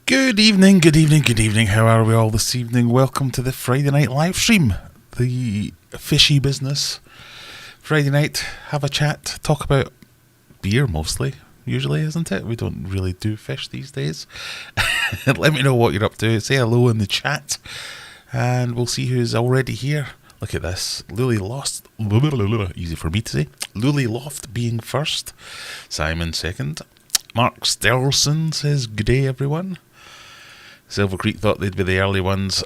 Good evening, good evening, good evening. How are we all this evening? Welcome to the Friday night live stream. The Fishy Business. Friday night, have a chat, talk about beer mostly, usually, isn't it? We don't really do fish these days. Let me know what you're up to. Say hello in the chat, and we'll see who's already here. Look at this. Lily Lost. Easy for me to say. Lily Loft being first. Simon second. Mark Sterlson says, good day, everyone. Silver Creek thought they'd be the early ones.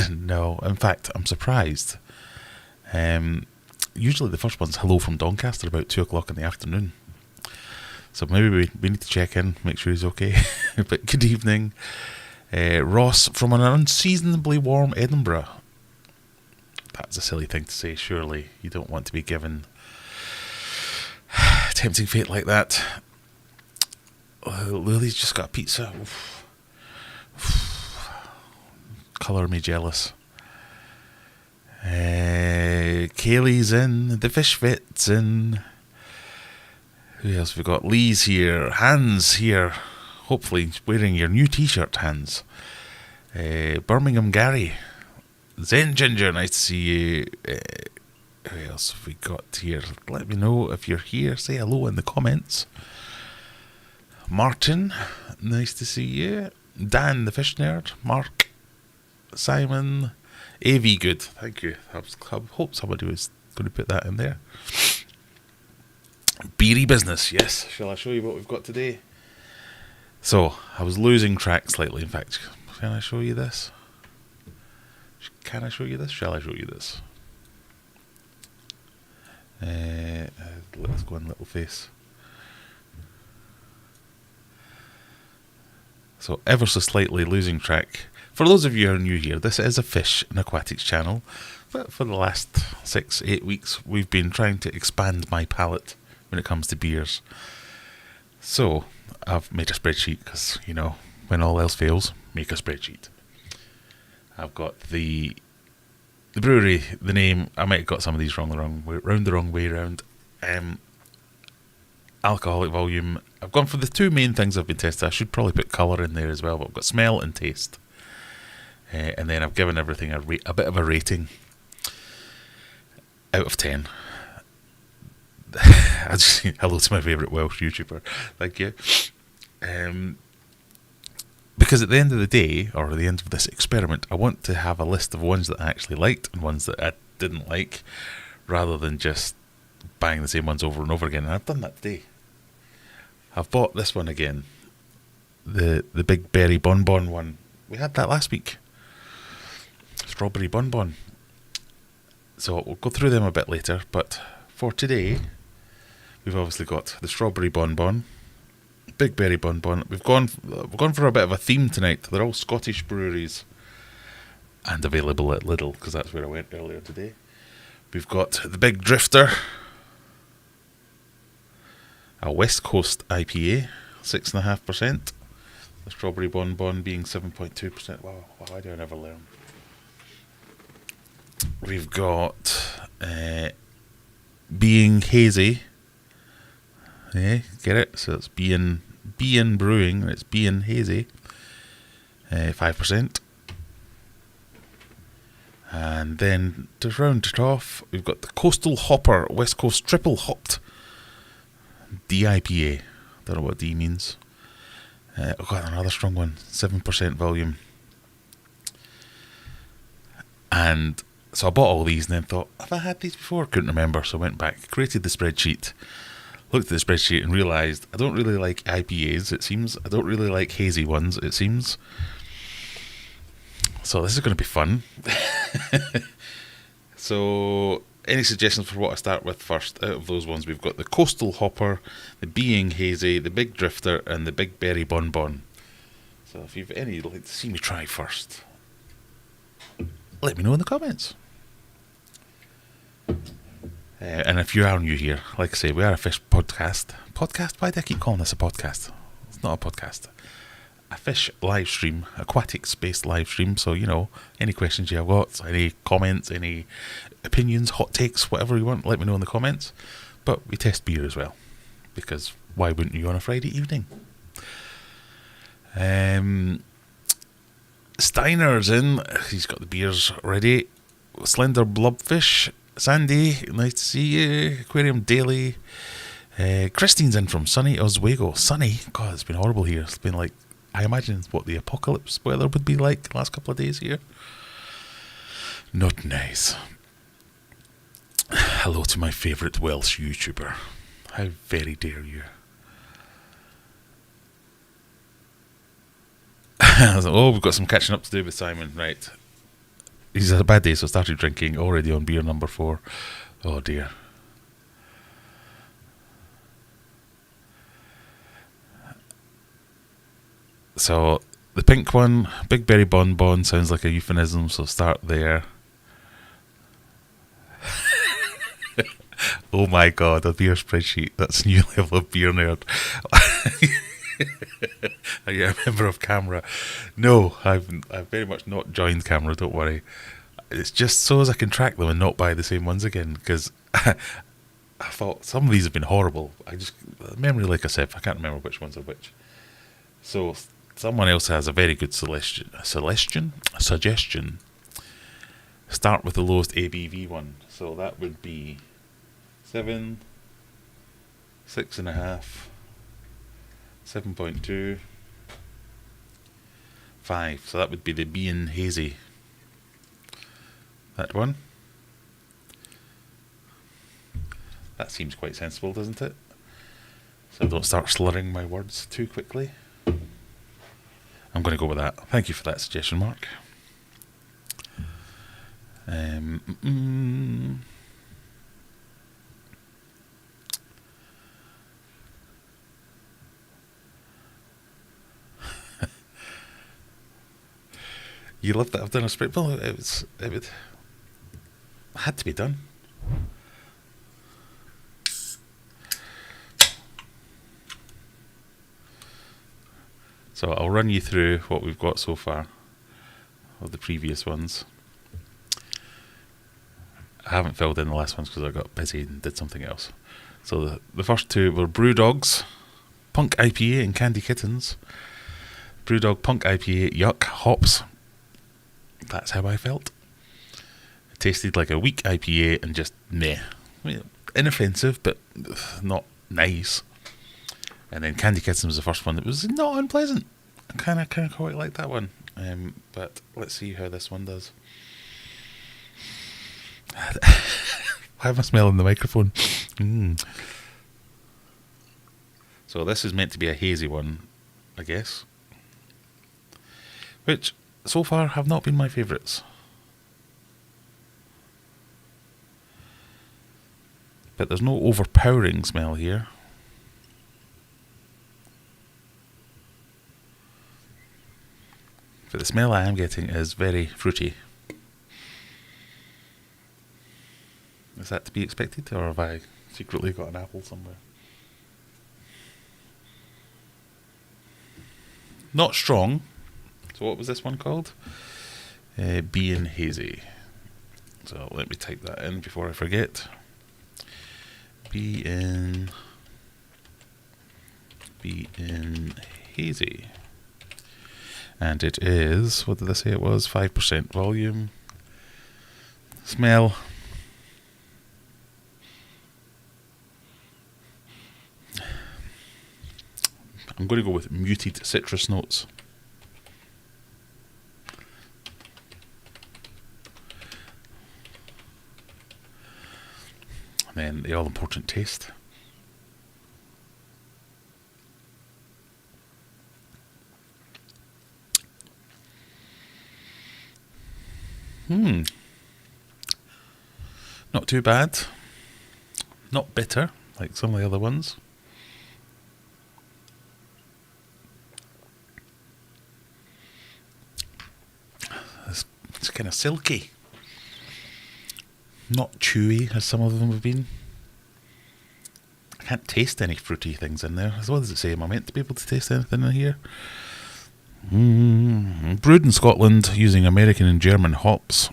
No, in fact, I'm surprised. Usually the first one's hello from Doncaster about 2 o'clock in the afternoon. So maybe we need to check in, make sure he's okay. But good evening. Ross from an unseasonably warm Edinburgh. That's a silly thing to say, surely. You don't want to be given tempting fate like that. Lily's just got a pizza. Oof. Colour me jealous. Kaylee's in. The Fish Vet's in. Who else have we got? Lee's here. Hans here. Hopefully wearing your new t-shirt, Hans. Birmingham Gary. Zen Ginger, nice to see you. Who else have we got here? Let me know if you're here. Say hello in the comments. Martin, nice to see you. Dan, the Fish Nerd. Mark. Simon. AV, good. Thank you. I hope somebody was going to put that in there. Beery Business, yes. Shall I show you what we've got today? So, I was losing track slightly. In fact, can I show you this? Can I show you this? Shall I show you this? Let's go in little face. So, ever so slightly losing track. For those of you who are new here, this is a fish and aquatics channel. But for the last 6-8 weeks, we've been trying to expand my palette when it comes to beers. So, I've made a spreadsheet because, you know, when all else fails, make a spreadsheet. I've got the brewery, the name. I might have got some of these round the wrong way around. Alcoholic volume. I've gone for the two main things I've been testing. I should probably put colour in there as well, but I've got smell and taste. And then I've given everything a bit of a rating out of 10. I just hello to my favourite Welsh YouTuber. Thank you. Because at the end of the day, or at the end of this experiment, I want to have a list of ones that I actually liked and ones that I didn't like, rather than just buying the same ones over and over again. And I've done that today. I've bought this one again. The Big Berry Bonbon one. We had that last week. Strawberry Bonbon. So we'll go through them a bit later, but for today, we've obviously got the Strawberry Bonbon, Big Berry Bonbon. We've gone for a bit of a theme tonight. They're all Scottish breweries and available at Lidl, because that's where I went earlier today. We've got the Big Drifter, a West Coast IPA, 6.5%. The Strawberry Bonbon being 7.2%. Wow, why do I never learn? We've got Being Hazy. Yeah, get it? So it's Being Brewing, and it's Being Hazy. 5%. And then to round it off, we've got the Coastal Hopper West Coast Triple Hopped DIPA. Don't know what D means. I've got another strong one, 7% volume. And so I bought all these and then thought, have I had these before? Couldn't remember, so I went back, created the spreadsheet, looked at the spreadsheet and realised I don't really like IPAs, it seems. I don't really like hazy ones, it seems. So this is going to be fun. So, any suggestions for what I start with first? Out of those ones, we've got the Coastal Hopper, the Being Hazy, the Big Drifter, and the Big Berry Bonbon. So if you've any you'd like to see me try first, let me know in the comments. And if you are new here, like I say, we are a fish podcast. Podcast? Why do I keep calling this a podcast? It's not a podcast. A fish live stream, aquatics-based live stream. So, you know, any questions you have got, any comments, any opinions, hot takes, whatever you want, let me know in the comments. But we test beer as well, because why wouldn't you on a Friday evening? Steiner's in. He's got the beers ready. Slender Blobfish. Sandy, nice to see you. Aquarium Daily. Christine's in from sunny Oswego. Sunny? God, it's been horrible here. It's been like, I imagine what the apocalypse weather would be like the last couple of days here. Not nice. Hello to my favourite Welsh YouTuber. How very dare you. Oh, we've got some catching up to do with Simon. Right. He's had a bad day, so started drinking. Already on beer number 4. Oh dear. So, the pink one, Big Berry Bon Bon, sounds like a euphemism, so start there. Oh my god, a beer spreadsheet. That's a new level of beer nerd. Are you a member of Camera? No, I've very much not joined Camera, don't worry. It's just so as I can track them and not buy the same ones again, because I thought some of these have been horrible. Memory like a sieve, I can't remember which ones are which. So, someone else has a very good suggestion. Start with the lowest ABV one. So that would be 7, 6.5, 7.2, 5. So that would be the Being Hazy. That one. That seems quite sensible, doesn't it? So I don't start slurring my words too quickly. I'm going to go with that. Thank you for that suggestion, Mark. You love that I've done a spread. Well, it had to be done. So I'll run you through what we've got so far of the previous ones. I haven't filled in the last ones because I got busy and did something else. So the first two were Brewdogs, Punk IPA and Candy Kittens. Brewdog Punk IPA, yuck, hops. That's how I felt. It tasted like a weak IPA and just meh. I mean, inoffensive, but not nice. And then Candy Kittens was the first one that was not unpleasant. I kind of quite like that one. But let's see how this one does. Why am I smelling the microphone? So this is meant to be a hazy one, I guess. Which, so far, have not been my favourites. But there's no overpowering smell here. But the smell I am getting is very fruity. Is that to be expected, or have I secretly got an apple somewhere? Not strong. So what was this one called? Being Hazy. So let me type that in before I forget. Being Hazy. And it is, what did I say it was? 5% volume. Smell. I'm going to go with muted citrus notes. And then the all-important taste. Not too bad. Not bitter, like some of the other ones. It's kind of silky. Not chewy, as some of them have been. I can't taste any fruity things in there. As what does it say? Am I meant to be able to taste anything in here? Brewed in Scotland using American and German hops.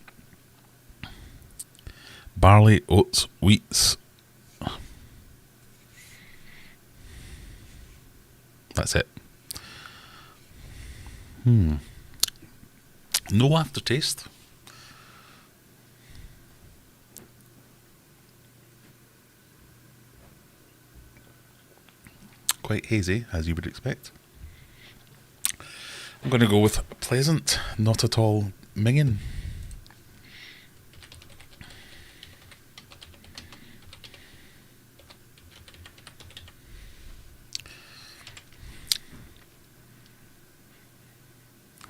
Barley, oats, wheats. That's it. No aftertaste. Quite hazy, as you would expect. I'm going to go with pleasant, not at all minging.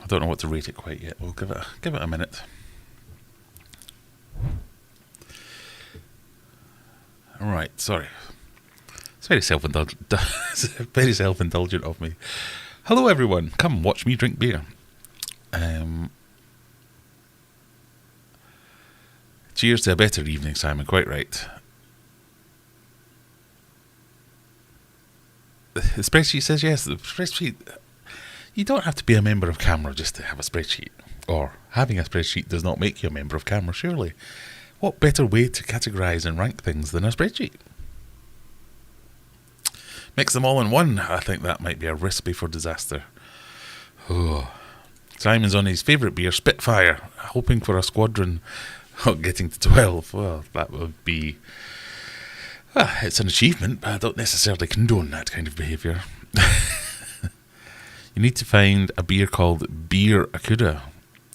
I don't know what to rate it quite yet. We'll give it a minute. Alright, sorry. It's very self-indulgent. Very self-indulgent of me. Hello everyone, come watch me drink beer. Cheers to a better evening, Simon, quite right. The spreadsheet says yes. The spreadsheet, you don't have to be a member of Camera just to have a spreadsheet. Or having a spreadsheet does not make you a member of Camera, surely. What better way to categorise and rank things than a spreadsheet? Mix them all in one. I think that might be a recipe for disaster. Oh. Simon's on his favourite beer, Spitfire, hoping for a squadron getting to 12. Well, that would be... it's an achievement, but I don't necessarily condone that kind of behaviour. You need to find a beer called Beer Akuda.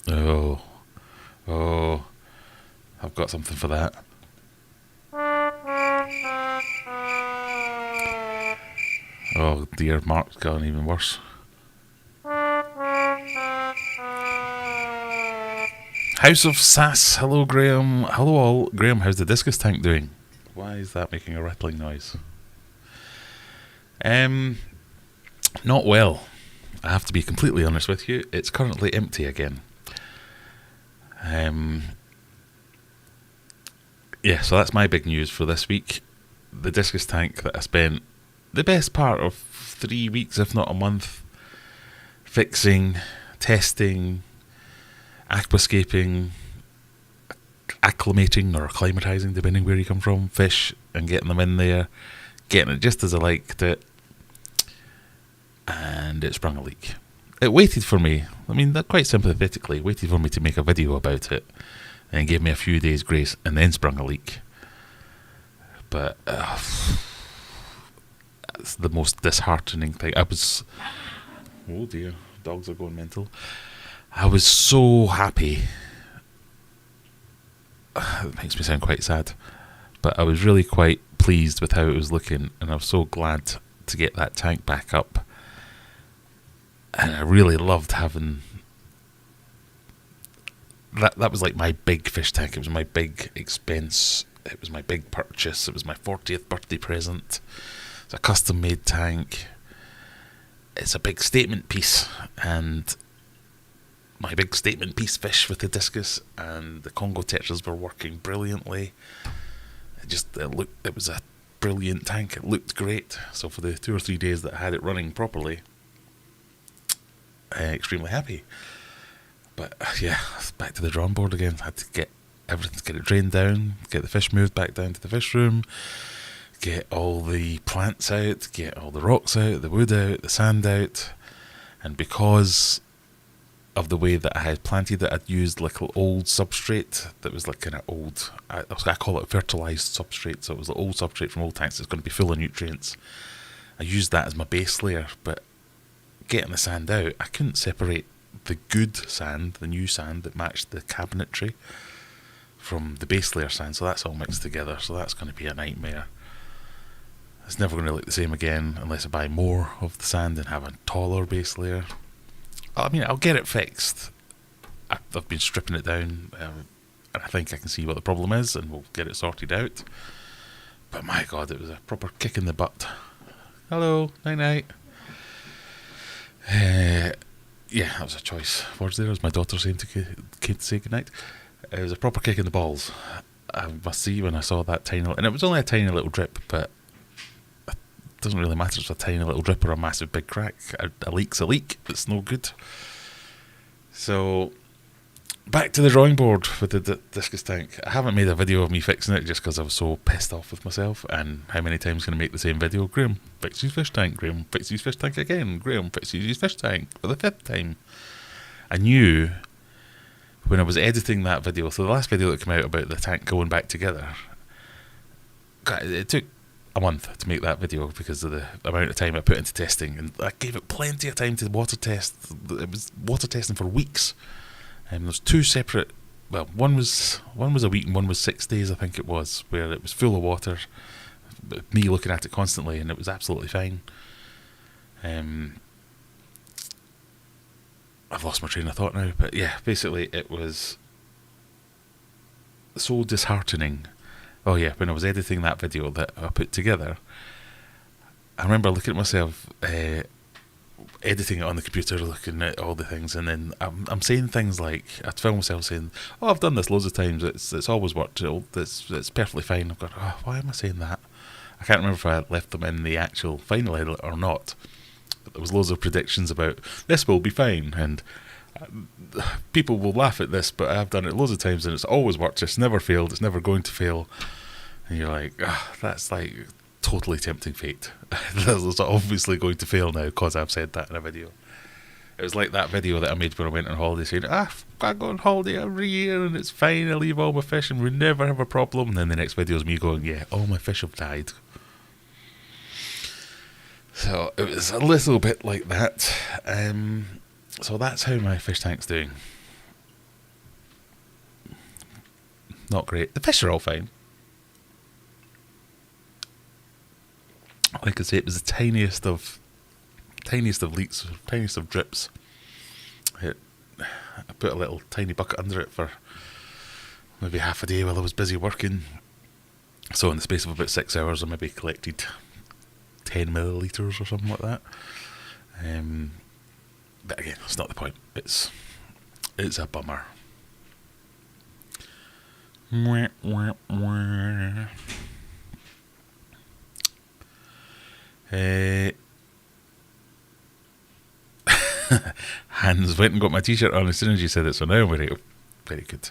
Oh, I've got something for that. Oh dear, Mark's gone even worse. House of Sass, hello Graham. Hello all. Graham, how's the Discus tank doing? Why is that making a rattling noise? Not well. I have to be completely honest with you. It's currently empty again. Yeah, so that's my big news for this week. The Discus tank that I spent the best part of 3 weeks, if not a month, fixing, testing, aquascaping, acclimating or acclimatising, depending where you come from, fish, and getting them in there, getting it just as I liked it, and it sprung a leak. It waited for me, I mean, quite sympathetically, waited for me to make a video about it, and gave me a few days grace, and then sprung a leak. But it's the most disheartening thing. Oh dear, dogs are going mental. I was so happy. It makes me sound quite sad, but I was really quite pleased with how it was looking, and I was so glad to get that tank back up. And I really loved having that was like my big fish tank. It was my big expense. It was my big purchase. It was my 40th birthday present. It's a custom made tank. It's a big statement piece, and my big statement piece fish with the Discus and the Congo tetras were working brilliantly. It was a brilliant tank. It looked great. So for the 2 or 3 days that I had it running properly, extremely happy. But yeah, back to the drawing board again. I had to get everything, get it drained down, get the fish moved back down to the fish room, get all the plants out, get all the rocks out, the wood out, the sand out. And because of the way that I had planted it, I'd used like an old substrate that was like kind of old, I call it fertilised substrate, so it was the old substrate from old tanks. It's going to be full of nutrients. I used that as my base layer, but getting the sand out, I couldn't separate the good sand, the new sand that matched the cabinetry, from the base layer sand, so that's all mixed together, so that's going to be a nightmare. It's never going to look the same again unless I buy more of the sand and have a taller base layer. I mean, I'll get it fixed. I've been stripping it down, and I think I can see what the problem is, and we'll get it sorted out. But my God, it was a proper kick in the butt. Hello, night-night. Yeah, that was a choice words there. As my daughter saying to kid say goodnight. It was a proper kick in the balls. I must see when I saw that tiny, and it was only a tiny little drip, but it doesn't really matter if it's a tiny little drip or a massive big crack. A leak's a leak. It's no good. So back to the drawing board with the Discus tank. I haven't made a video of me fixing it just because I was so pissed off with myself, and how many times can I make the same video? Graham, fix his fish tank. Graham, fix his fish tank again. Graham, fix his fish tank for the 5th time. I knew when I was editing that video, so the last video that came out about the tank going back together, it took a month to make that video because of the amount of time I put into testing, and I gave it plenty of time to water test. It was water testing for weeks. There's two separate, well, one was a week and one was 6 days, I think it was, where it was full of water, me looking at it constantly, and it was absolutely fine. I've lost my train of thought now, but yeah, basically it was so disheartening. Oh yeah, when I was editing that video that I put together, I remember looking at myself, editing it on the computer, looking at all the things, and then I'm saying things like, I'd film myself saying, "Oh, I've done this loads of times. It's always worked. It's perfectly fine." I've gone, "Oh, why am I saying that?" I can't remember if I left them in the actual final edit or not. But there was loads of predictions about this will be fine, and people will laugh at this, but I've done it loads of times and it's always worked. It's never failed. It's never going to fail. And you're like, that's like totally tempting fate. It's obviously going to fail now because I've said that in a video. It was like that video that I made when I went on holiday, saying, I go on holiday every year and it's fine, I leave all my fish and we never have a problem. And then the next video is me going, yeah, all my fish have died. So it was a little bit like that. So that's how my fish tank's doing. Not great. The fish are all fine. Like I say, it was the tiniest of leaks, tiniest of drips. I put a little tiny bucket under it for maybe half a day while I was busy working. So in the space of about 6 hours, I maybe collected 10 millilitres or something like that. But again, that's not the point. It's a bummer. Mwah, mwah, mwah. Hans went and got my t-shirt on as soon as you said it, so now I'm wearing it. Very good.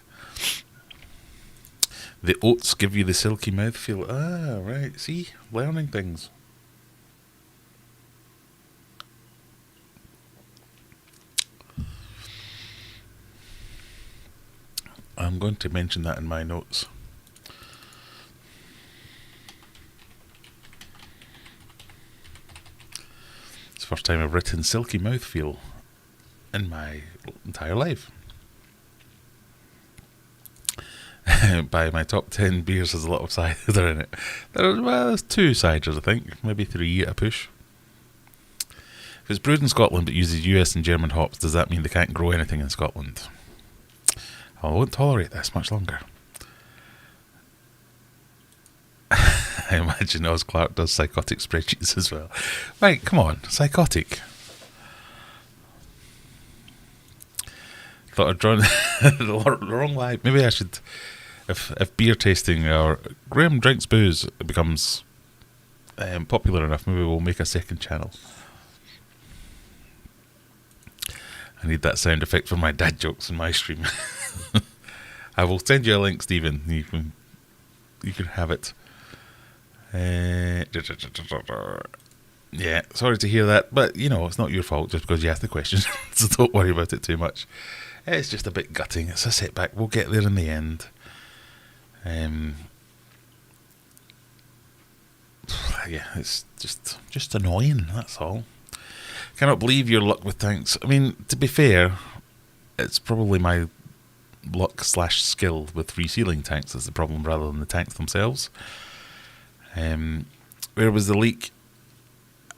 The oats give you the silky mouthfeel. Ah, right. See? Learning things. I'm going to mention that in my notes. It's the first time I've written silky mouthfeel in my entire life. By my top 10 beers, there's a lot of cider in it. There's 2 ciders, I think. Maybe 3 at a push. If it's brewed in Scotland but uses US and German hops, does that mean they can't grow anything in Scotland? I won't tolerate this much longer. I imagine Oz Clark does psychotic spreadsheets as well. Right, come on, psychotic. Thought I'd drawn the wrong line. Maybe I should, if beer tasting or Graham drinks booze becomes popular enough, maybe we'll make a second channel. I need that sound effect for my dad jokes in my stream. I will send you a link, Stephen. You can have it. Yeah, sorry to hear that, but you know, it's not your fault just because you asked the question, so don't worry about it too much. It's just a bit gutting. It's a setback. We'll get there in the end. Yeah, it's just annoying, that's all. Cannot believe your luck with tanks. I mean, to be fair, it's probably my luck / skill with resealing tanks that's the problem rather than the tanks themselves. Where was the leak?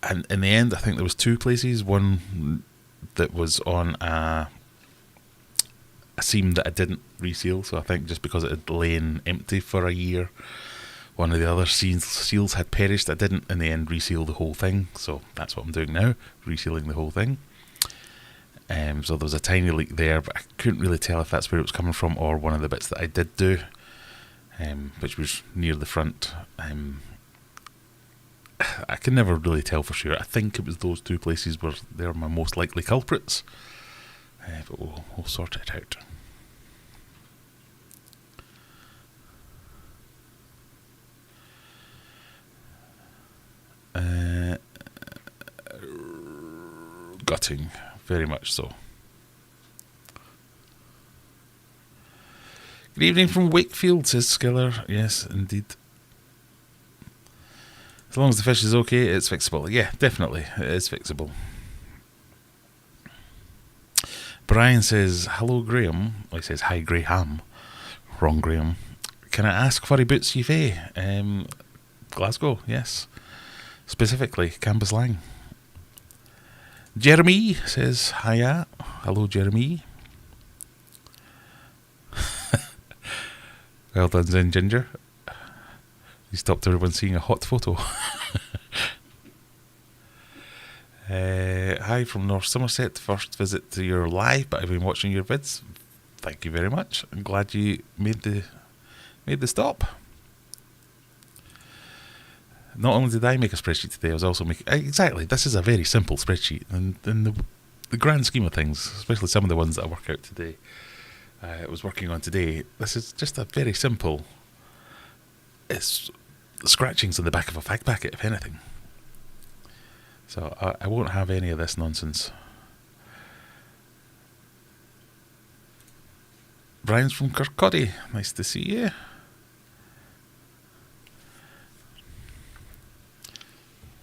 And in the end, I think there was 2 places. One that was on a seam that I didn't reseal, so I think just because it had lain empty for a year, one of the other seals had perished. I didn't in the end reseal the whole thing, so that's what I'm doing now, resealing the whole thing. So there was a tiny leak there, but I couldn't really tell if that's where it was coming from or one of the bits that I did do, which was near the front. I can never really tell for sure. I think it was those 2 places where they're my most likely culprits, but we'll sort it out. Gutting, very much so. Good evening from Wakefield, says Skiller. Yes, indeed. As long as the fish is okay, it's fixable. Yeah, definitely, it is fixable. Brian says, hello Graham. Well, he says, hi Graham. Wrong Graham. Can I ask for a boots UV? Glasgow, yes. Specifically, Campus Lang. Jeremy says, hiya. Hello Jeremy. Well done, Zen Ginger. You stopped everyone seeing a hot photo. Hi from North Somerset. First visit to your live, but I've been watching your vids. Thank you very much. I'm glad you made the stop. Not only did I make a spreadsheet today, I was also making... Exactly, this is a very simple spreadsheet. And in the grand scheme of things, especially some of the ones that I work out today, I was working on today, this is just a very simple... It's scratchings on the back of a fag packet, if anything. So I won't have any of this nonsense. Brian's from Kirkcaldy. Nice to see you.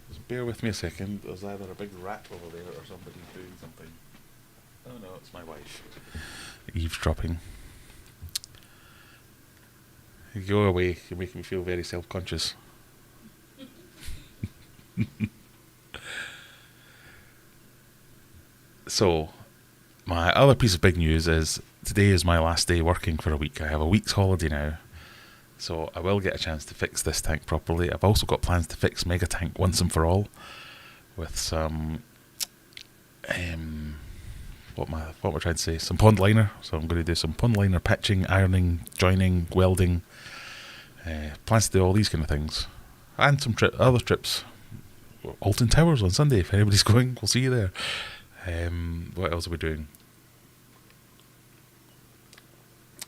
Just bear with me a second. There's either a big rat over there or somebody doing something. Oh no, it's my wife. Eavesdropping. You go away. You're making me feel very self-conscious. So, my other piece of big news is today is my last day working for a week. I have a week's holiday now, so I will get a chance to fix this tank properly. I've also got plans to fix Mega Tank once and for all with some what am I trying to say? Some pond liner. So I'm going to do some pond liner patching, ironing, joining, welding. Plans to do all these kind of things, and some other trips. Alton Towers on Sunday. If anybody's going, we'll see you there. What else are we doing?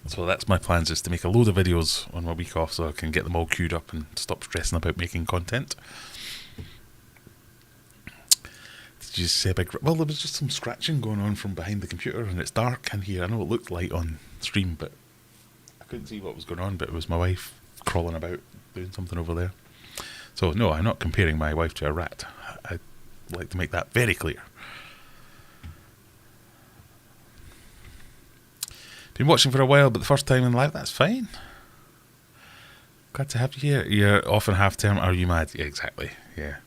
So that's my plans, is to make a load of videos on my week off so I can get them all queued up and stop stressing about making content. Did you say big... Well, there was just some scratching going on from behind the computer, and it's dark in here. I know it looked light on stream, but I couldn't see what was going on, but it was my wife crawling about doing something over there. So no, I'm not comparing my wife to a rat. I'd like to make that very clear. Been watching for a while, but the first time in live, that's fine. Glad to have you here. You're off in half term. Are you mad? Yeah, exactly. Yeah.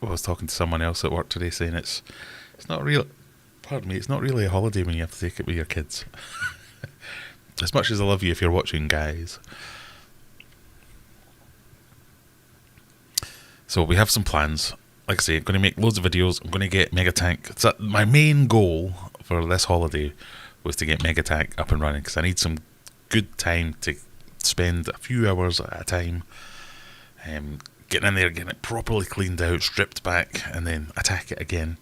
Well, I was talking to someone else at work today saying it's not real. Pardon me. It's not really a holiday when you have to take it with your kids. As much as I love you, if you're watching, guys. So we have some plans. Like I say, I'm going to make loads of videos. I'm going to get Mega Tank. So my main goal for this holiday was to get Mega Tank up and running, because I need some good time to spend a few hours at a time getting in there, getting it properly cleaned out, stripped back, and then attack it again.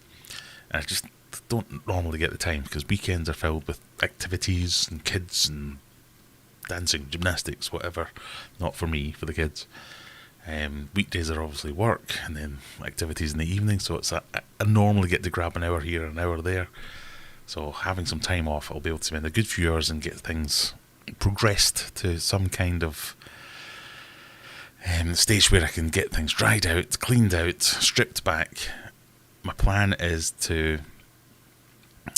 And I just don't normally get the time, because weekends are filled with activities and kids and dancing, gymnastics, whatever. Not for me, for the kids. Weekdays are obviously work, and then activities in the evening, so it's I normally get to grab an hour here and an hour there. So having some time off, I'll be able to spend a good few hours and get things progressed to some kind of stage where I can get things dried out, cleaned out, stripped back. My plan is to... I'm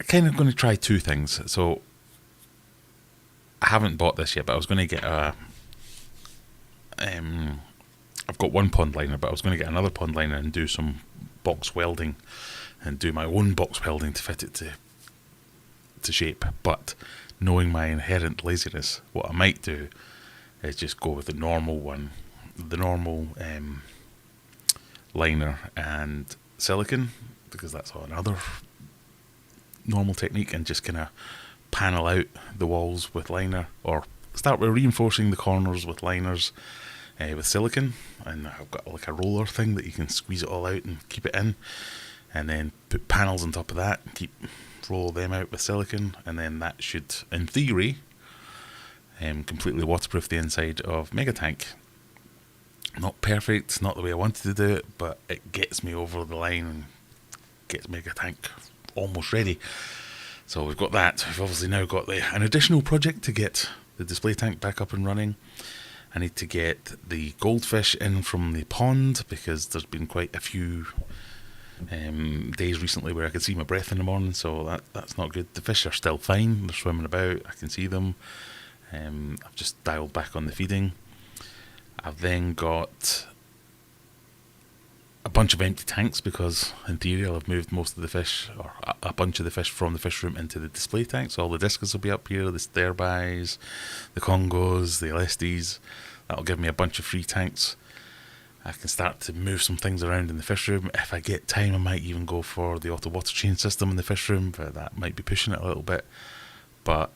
kind of going to try two things. So I haven't bought this yet, but I was going to get a... I've got one pond liner, but I was going to get another pond liner and do some box welding and do my own box welding to fit it to shape. But knowing my inherent laziness, what I might do is just go with the normal one, the normal liner and silicone, because that's another normal technique, and just kind of panel out the walls with liner, or start with reinforcing the corners with liners with silicone. And I've got like a roller thing that you can squeeze it all out and keep it in, and then put panels on top of that and roll them out with silicone, and then that should, in theory, completely waterproof the inside of Mega Tank. Not perfect, not the way I wanted to do it, but it gets me over the line and gets mega tank almost ready. So we've got that. We've obviously now got an additional project to get the display tank back up and running. I need to get the goldfish in from the pond, because there's been quite a few days recently where I could see my breath in the morning, so that's not good. The fish are still fine, they're swimming about, I can see them. I've just dialed back on the feeding. I've then got a bunch of empty tanks, because in theory I'll have moved most of the fish, or a bunch of the fish from the fish room into the display tank. So all the Discus will be up here, the Stairbyes, the Congos, the Lesties. That'll give me a bunch of free tanks. I can start to move some things around in the fish room. If I get time, I might even go for the auto water chain system in the fish room, but that might be pushing it a little bit. But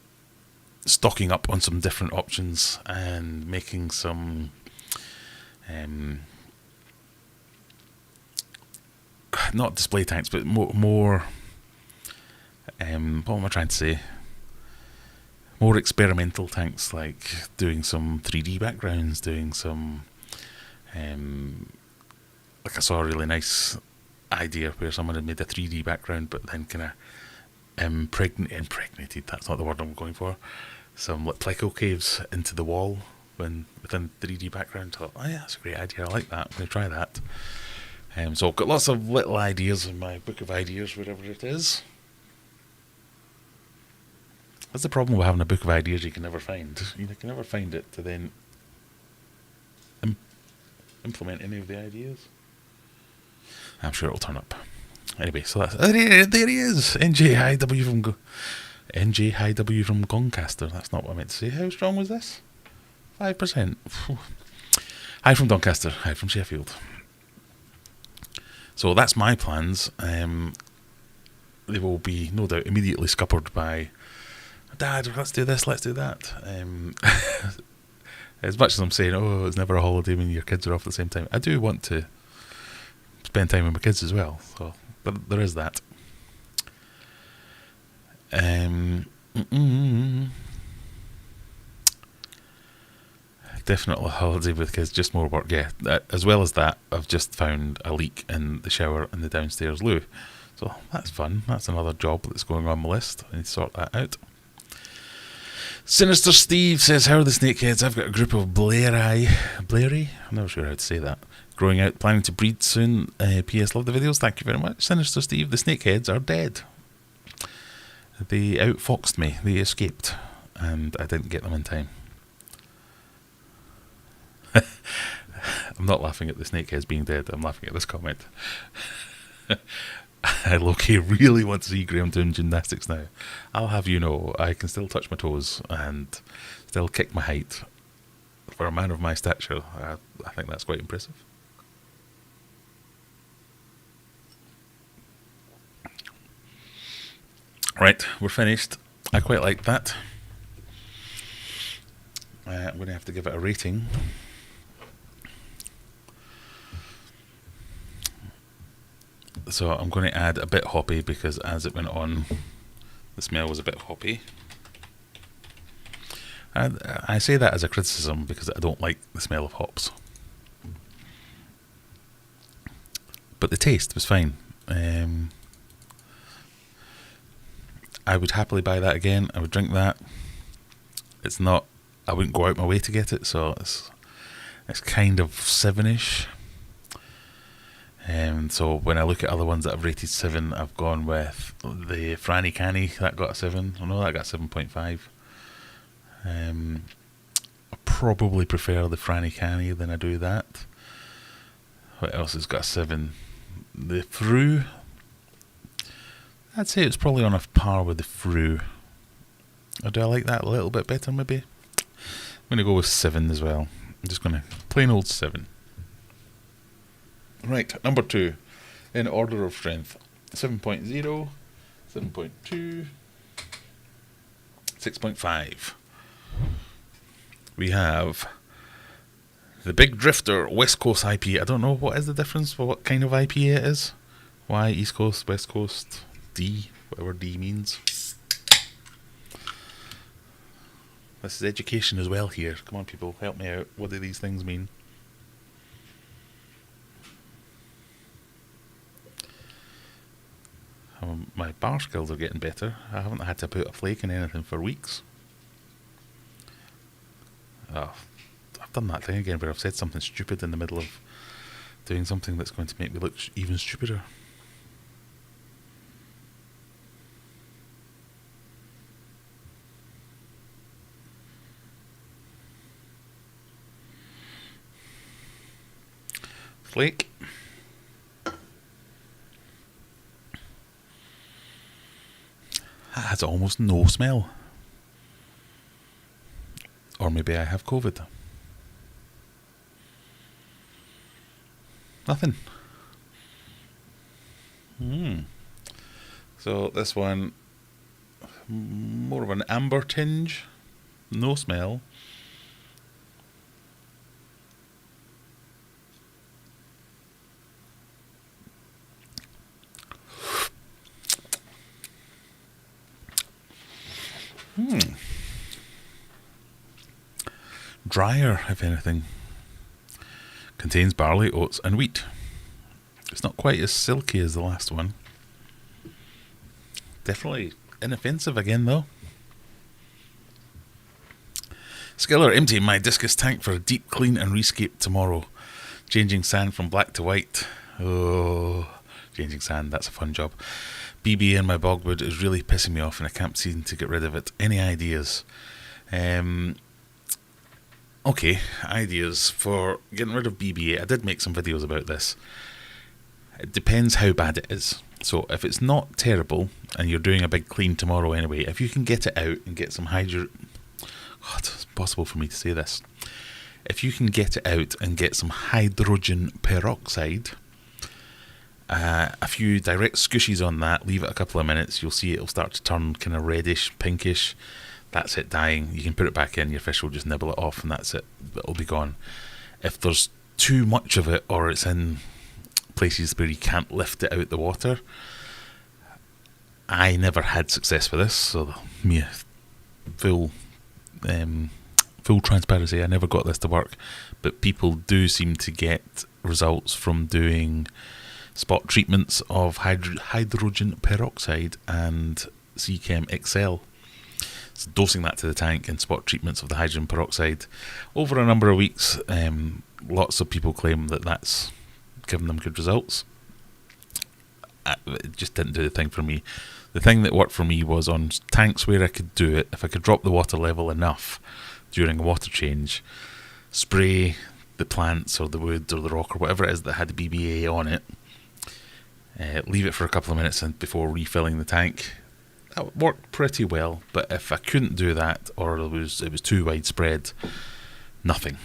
stocking up on some different options and making some not display tanks, but more what am I trying to say? More experimental tanks, like doing some 3D backgrounds, doing some like I saw a really nice idea where someone had made a 3D background, but then kind of impregnated, that's not the word I'm going for, some like pleco caves into the wall within 3D background. I thought, oh yeah, that's a great idea, I like that, I'm going to try that. So I've got lots of little ideas in my book of ideas, wherever it is. That's the problem with having a book of ideas you can never find. You can never find it to then implement any of the ideas. I'm sure it'll turn up. Anyway, so that's there he is. NJ from Doncaster. That's not what I meant to say. How strong was this? 5%. Hi from Doncaster. Hi from Sheffield. So that's my plans. They will be no doubt immediately scuppered by, Dad, let's do this, let's do that. As much as I'm saying, oh, it's never a holiday when your kids are off at the same time, I do want to spend time with my kids as well. So there is that. Definitely a holiday with kids, just more work. Yeah, as well as that, I've just found a leak in the shower in the downstairs loo. So that's fun. That's another job that's going on my list. I need to sort that out. Sinister Steve says, how are the snakeheads? I've got a group of Blairy, I'm not sure how to say that, growing out, planning to breed soon. P.S. Love the videos, thank you very much. Sinister Steve, the snakeheads are dead. They outfoxed me, they escaped, and I didn't get them in time. I'm not laughing at the snakeheads being dead, I'm laughing at this comment. I low-key really want to see Graham doing gymnastics now. I'll have you know, I can still touch my toes and still kick my height. For a man of my stature, I think that's quite impressive. Right, we're finished. I quite like that. I'm going to have to give it a rating. So I'm going to add a bit hoppy, because as it went on, the smell was a bit hoppy. And I say that as a criticism because I don't like the smell of hops. But the taste was fine. I would happily buy that again. I would drink that. It's not, I wouldn't go out my way to get it, so it's kind of 7-ish. So when I look at other ones that I've rated 7, I've gone with the Franny Canny, that got a 7. I know that got 7.5. I probably prefer the Franny Canny than I do that. What else has got a 7? The Fru, I'd say it's probably on a par with the Fru. Or do I like that a little bit better maybe? I'm going to go with 7 as well. I'm just going to plain old 7. Right, number 2, in order of strength, 7.0, 7.2, 6.5. We have the Big Drifter West Coast IPA. I don't know what is the difference for what kind of IPA it is. Why East Coast, West Coast, D, whatever D means. This is education as well here. Come on people, help me out. What do these things mean? My bar skills are getting better. I haven't had to put a flake in anything for weeks. Oh, I've done that thing again where I've said something stupid in the middle of doing something that's going to make me look even stupider. Flake. That has almost no smell. Or maybe I have COVID. Nothing. So this one, more of an amber tinge, no smell. Drier, if anything. Contains barley, oats and wheat. It's not quite as silky as the last one. Definitely inoffensive again though. Skiller, emptying my Discus tank for a deep clean and rescape tomorrow. Changing sand from black to white. Oh, changing sand, that's a fun job. BB in my bogwood is really pissing me off and I can't seem to get rid of it. Any ideas? Okay, ideas for getting rid of BBA. I did make some videos about this. It depends how bad it is. So if it's not terrible and you're doing a big clean tomorrow anyway, if you can get it out and get some God, it's impossible for me to say this. If you can get it out and get some hydrogen peroxide, a few direct scooshes on that, leave it a couple of minutes, you'll see it'll start to turn kind of reddish, pinkish. That's it dying. You can put it back in, your fish will just nibble it off and that's it. It'll be gone. If there's too much of it or it's in places where you can't lift it out the water, I never had success with this, so full transparency, I never got this to work, but people do seem to get results from doing spot treatments of hydrogen peroxide and Seachem XL. So dosing that to the tank and spot treatments of the hydrogen peroxide over a number of weeks. Lots of people claim that that's given them good results. It just didn't do the thing for me. The thing that worked for me was on tanks where I could do it, if I could drop the water level enough during a water change, spray the plants or the wood or the rock or whatever it is that had the BBA on it, leave it for a couple of minutes before refilling the tank. That worked pretty well, but if I couldn't do that or it was too widespread, nothing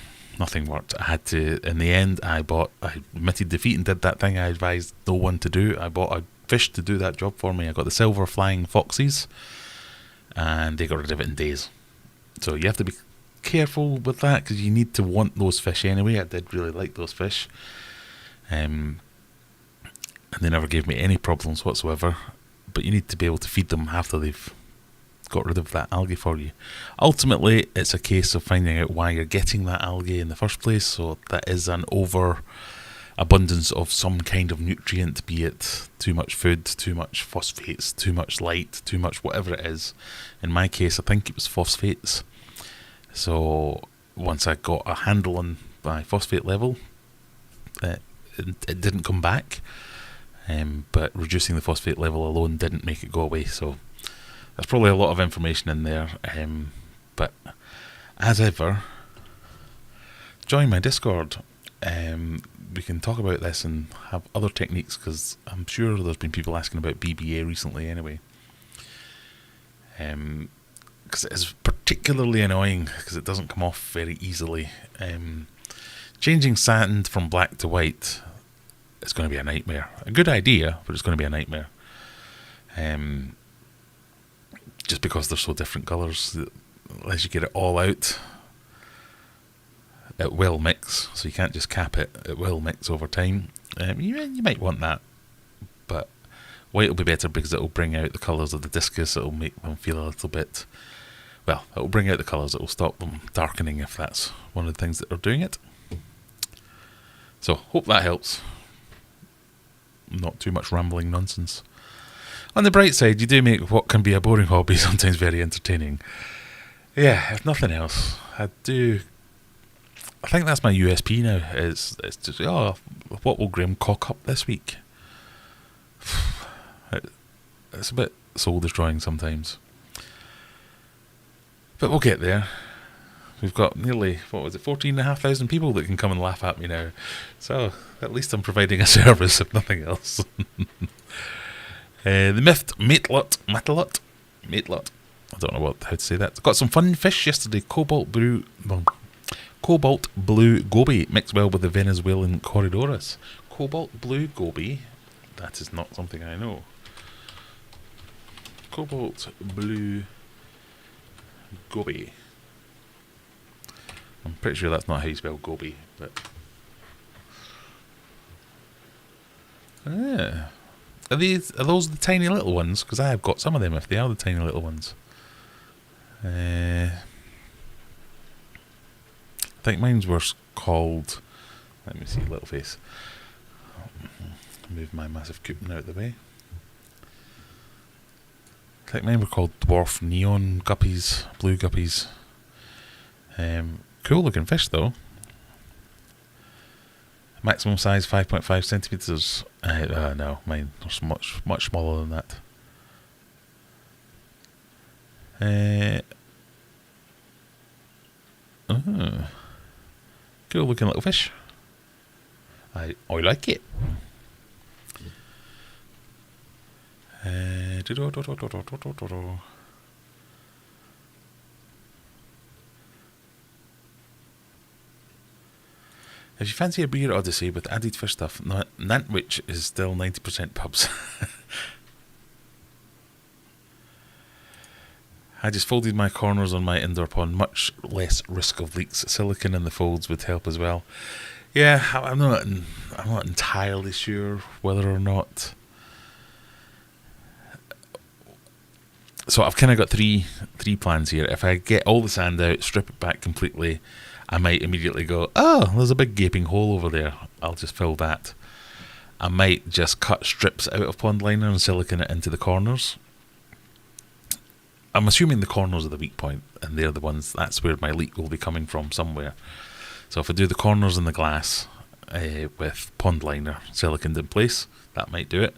worked. I had to, in the end, I admitted defeat and did that thing I advised no one to do. I bought a fish to do that job for me. I got the silver flying foxes and they got rid of it in days. So you have to be careful with that because you need to want those fish anyway. I did really like those fish. And they never gave me any problems whatsoever. But you need to be able to feed them after they've got rid of that algae for you. Ultimately, it's a case of finding out why you're getting that algae in the first place. So that is an overabundance of some kind of nutrient, be it too much food, too much phosphates, too much light, too much whatever it is. In my case, I think it was phosphates. So once I got a handle on my phosphate level, it didn't come back. But reducing the phosphate level alone didn't make it go away, so there's probably a lot of information in there. But as ever, join my Discord. We can talk about this and have other techniques because I'm sure there's been people asking about BBA recently anyway. Because it is particularly annoying because it doesn't come off very easily. Changing sand from black to white, it's going to be a nightmare. A good idea, but it's going to be a nightmare. Just because they're so different colours, unless you get it all out, it will mix. So you can't just cap it. It will mix over time. You might want that, but white will be better because it will bring out the colours of the discus. It will make them feel a little bit. Well, it will bring out the colours. It will stop them darkening if that's one of the things that are doing it. So hope that helps. Not too much rambling nonsense. On the bright side, you do make what can be a boring hobby sometimes very entertaining. Yeah, if nothing else, I think that's my USP now. It's just, what will Graham cock up this week? It's a bit soul destroying sometimes, but we'll get there. We've got nearly 14,500 people that can come and laugh at me now. So at least I'm providing a service, if nothing else. The miffed matelot. I don't know how to say that. Got some fun fish yesterday. Cobalt blue goby mixed well with the Venezuelan corridores. Cobalt blue goby. That is not something I know. Cobalt blue goby. I'm pretty sure that's not how you spell goby, but yeah. Are those the tiny little ones? Because I have got some of them. If they are the tiny little ones, I think mine's were called. Let me see, little face. Move my massive coupon out of the way. I think mine were called dwarf neon guppies, blue guppies. Cool looking fish though. Maximum size 5.5 centimeters. No, mine was much smaller than that. Cool looking little fish. I like it. If you fancy a beer odyssey with added fish stuff, Nantwich is still 90% pubs. I just folded my corners on my indoor pond, much less risk of leaks. Silicone in the folds would help as well. Yeah, I'm not entirely sure whether or not. So I've kind of got three plans here. If I get all the sand out, strip it back completely, I might immediately go, oh, there's a big gaping hole over there. I'll just fill that. I might just cut strips out of pond liner and silicone it into the corners. I'm assuming the corners are the weak point, and they're the ones, that's where my leak will be coming from somewhere. So if I do the corners in the glass with pond liner siliconed in place, that might do it.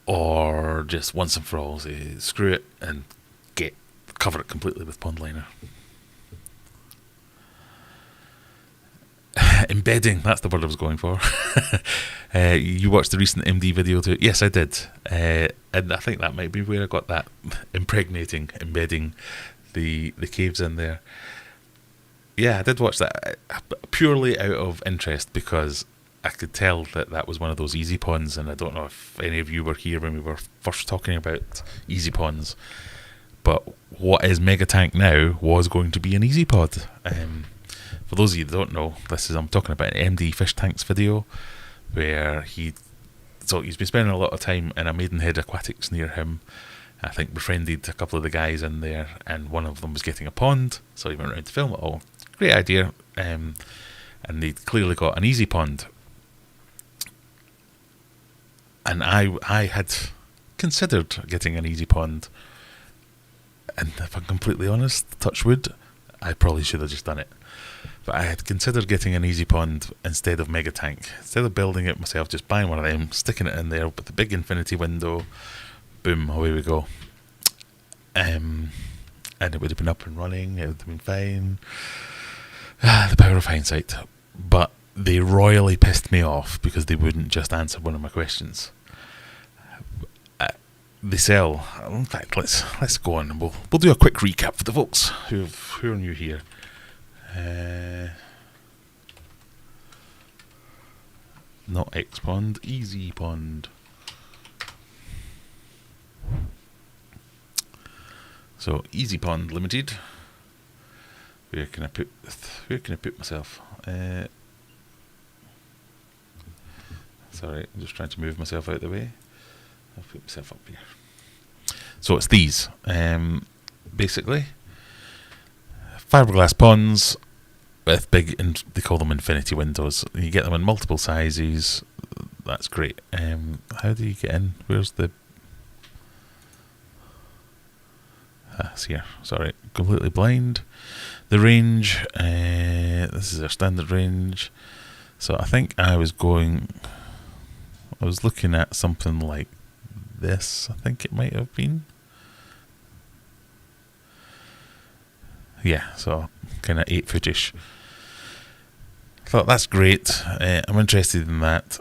Or just once and for all, screw it and cover it completely with pond liner. Embedding, that's the word I was going for. You watched the recent MD video too? Yes, I did. And I think that might be where I got that embedding the caves in there. Yeah, I did watch that purely out of interest because I could tell that was one of those easy ponds, and I don't know if any of you were here when we were first talking about easy ponds, but what is Mega Tank now was going to be an easy pod. For those of you that don't know, I'm talking about an MD Fish Tanks video where he's been spending a lot of time in a Maidenhead Aquatics near him. I think befriended a couple of the guys in there, and one of them was getting a pond, so he went around to film it all. Great idea, and they clearly got an easy pond. And I had considered getting an easy pond, and if I'm completely honest, touch wood, I probably should have just done it. But I had considered getting an easy pond instead of Mega Tank. Instead of building it myself, just buying one of them, sticking it in there with the big infinity window, boom, away we go. And it would have been up and running, it would have been fine. The power of hindsight. But they royally pissed me off because they wouldn't just answer one of my questions. They sell. In fact, let's go on. We'll do a quick recap for the folks who are new here. Not X Pond, Easy Pond. So Easy Pond Limited. Where can I put myself? Sorry, I'm just trying to move myself out of the way. I'll put myself up here. So it's these, basically. Fiberglass ponds with big, they call them infinity windows. You get them in multiple sizes. that's great. How do you get in? Where's the... it's here. Sorry, completely blind. The range, this is our standard range. So I think I was looking at something like this, I think it might have been. Yeah, so kind of 8-footish. Thought that's great. I'm interested in that.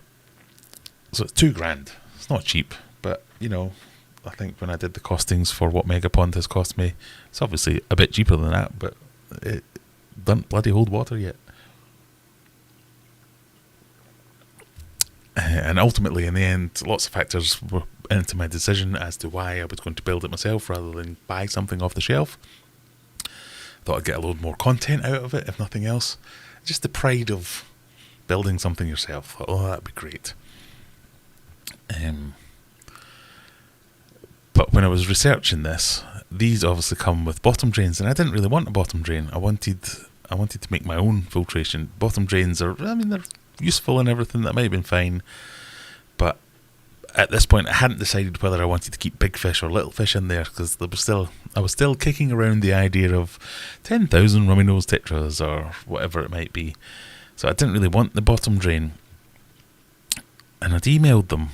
So it's $2,000. It's not cheap, but I think when I did the costings for what Megapond has cost me, it's obviously a bit cheaper than that, but it doesn't bloody hold water yet. And ultimately, in the end, lots of factors were into my decision as to why I was going to build it myself rather than buy something off the shelf. Thought I'd get a load more content out of it, if nothing else. Just the pride of building something yourself. Thought, that'd be great. But when I was researching this, these obviously come with bottom drains, and I didn't really want a bottom drain. I wanted to make my own filtration. Bottom drains they're useful and everything. That might have been fine, but at this point, I hadn't decided whether I wanted to keep big fish or little fish in there, because I was still kicking around the idea of 10,000 rummy nose tetras or whatever it might be. So I didn't really want the bottom drain, and I'd emailed them.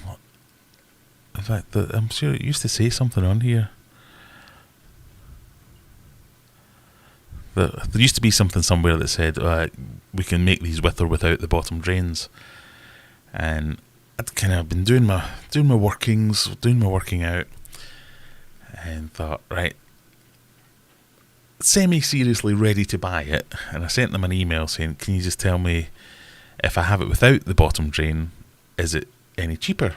In fact, I'm sure it used to say something on here. There used to be something somewhere that said we can make these with or without the bottom drains, and I'd kind of been doing my working out, and thought, right, semi-seriously ready to buy it. And I sent them an email saying, can you just tell me if I have it without the bottom drain, is it any cheaper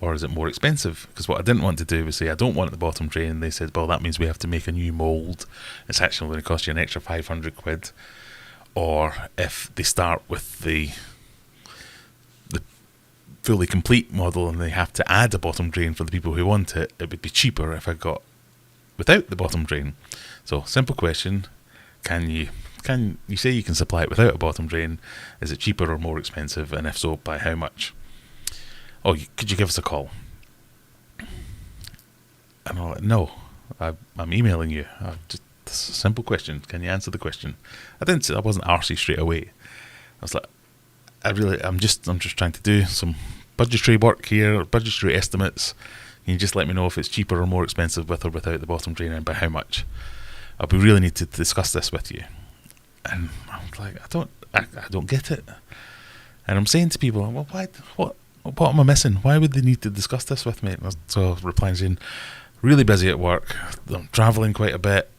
or is it more expensive? Because what I didn't want to do was say I don't want the bottom drain. They said, well, that means we have to make a new mould. It's actually going to cost you an extra 500 quid. Or if they start with the fully complete model and they have to add a bottom drain for the people who want it, it would be cheaper if I got without the bottom drain. So, simple question: can you say you can supply it without a bottom drain? Is it cheaper or more expensive, and if so, by how much? Oh, could you give us a call? And I'm like, no, I'm emailing you. It's a simple question. Can you answer the question? I wasn't arsey straight away. I was like, I'm just trying to do some budgetary work here, budgetary estimates. Can you just let me know if it's cheaper or more expensive with or without the bottom drain, and by how much? We really need to discuss this with you. And I was like, I don't get it. And I'm saying to people, well, what am I missing? Why would they need to discuss this with me? And so I was replying saying, really busy at work. I'm travelling quite a bit.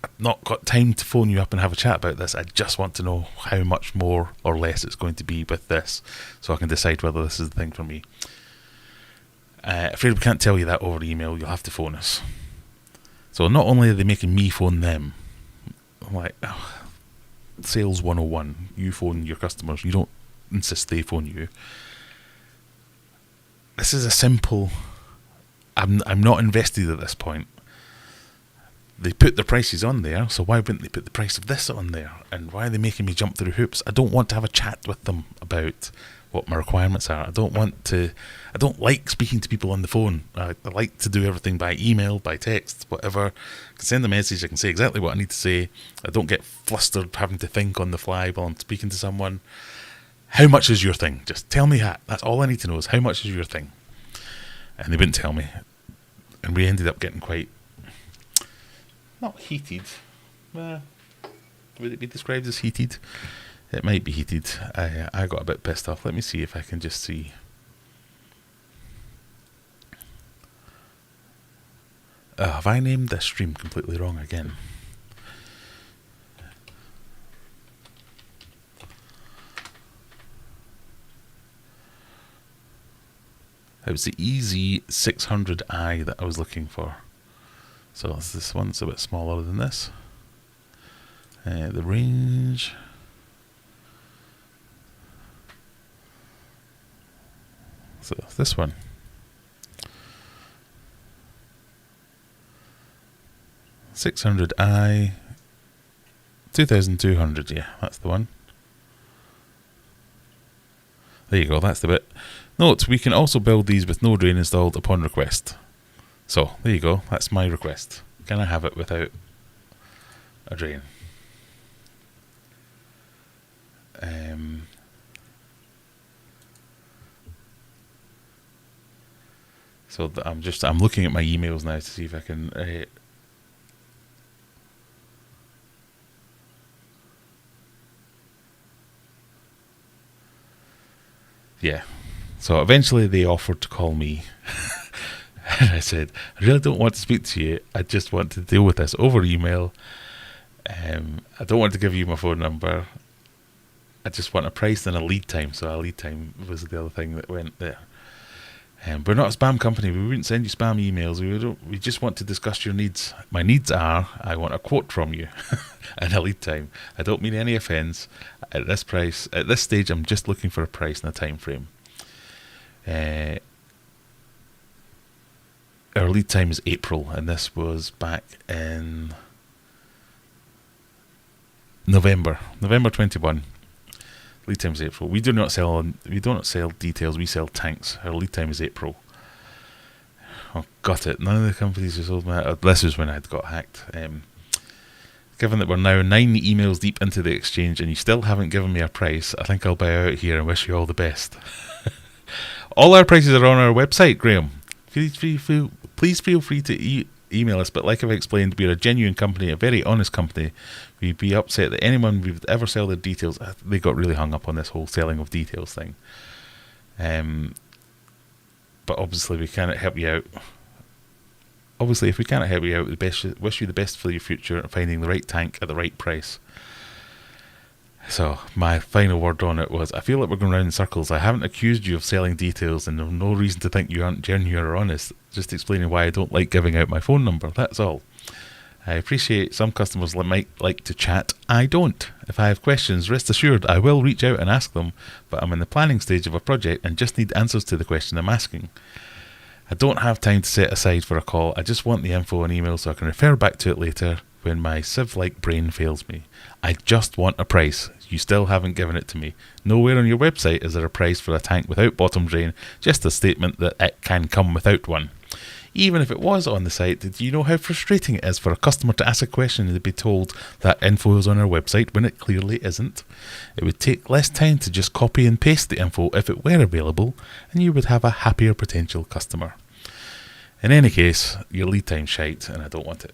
I've not got time to phone you up and have a chat about this. I just want to know how much more or less it's going to be with this, so I can decide whether this is the thing for me. Afraid we can't tell you that over email. You'll have to phone us. So not only are they making me phone them, I'm like, sales 101. You phone your customers. You don't insist they phone you. This is a simple... I'm not invested at this point. They put the prices on there, so why wouldn't they put the price of this on there? And why are they making me jump through hoops? I don't want to have a chat with them about what my requirements are. I don't like speaking to people on the phone. I like to do everything by email, by text, whatever. I can send a message, I can say exactly what I need to say. I don't get flustered having to think on the fly while I'm speaking to someone. How much is your thing? Just tell me that. That's all I need to know, is how much is your thing? And they wouldn't tell me. And we ended up getting quite... not heated. Would it be described as heated? It might be heated. I got a bit pissed off. Let me see if I can just see. Have I named this stream completely wrong again? It was the EZ600i that I was looking for. So this one's a bit smaller than this. The range... so this one. 600i, 2200, yeah, that's the one. There you go, that's the bit. Note, we can also build these with no drain installed upon request. So, there you go, that's my request. Can I have it without a drain? So I'm looking at my emails now to see if I can yeah. So eventually they offered to call me. And I said, I really don't want to speak to you. I just want to deal with this over email. I don't want to give you my phone number. I just want a price and a lead time. So a lead time was the other thing that went there. We're not a spam company. We wouldn't send you spam emails. We just want to discuss your needs. My needs are, I want a quote from you and a lead time. I don't mean any offence. At this price, at this stage, I'm just looking for a price and a time frame. Our lead time is April, and this was back in November 21. Lead time is April. We do not sell details. We sell tanks. Our lead time is April. Oh, got it. None of the companies who sold me. This was when I'd got hacked. Given that we're now 9 emails deep into the exchange and you still haven't given me a price, I think I'll bow out here and wish you all the best. All our prices are on our website, Graham. Please feel free to email us, but like I've explained, we're a genuine company, a very honest company. We'd be upset that anyone we would ever sell their details. They got really hung up on this whole selling of details thing. But obviously we cannot help you out. Obviously, if we cannot help you out, wish you the best for your future and finding the right tank at the right price. So, my final word on it was, I feel like we're going round in circles. I haven't accused you of selling details, and there's no reason to think you aren't genuine or honest. Just explaining why I don't like giving out my phone number, that's all. I appreciate some customers might like to chat. I don't. If I have questions, rest assured I will reach out and ask them, but I'm in the planning stage of a project and just need answers to the question I'm asking. I don't have time to set aside for a call. I just want the info and email so I can refer back to it later when my sieve-like brain fails me. I just want a price. You still haven't given it to me. Nowhere on your website is there a price for a tank without bottom drain, just a statement that it can come without one. Even if it was on the site, do you know how frustrating it is for a customer to ask a question and be told that info is on our website when it clearly isn't? It would take less time to just copy and paste the info if it were available, and you would have a happier potential customer. In any case, your lead time's shite, and I don't want it.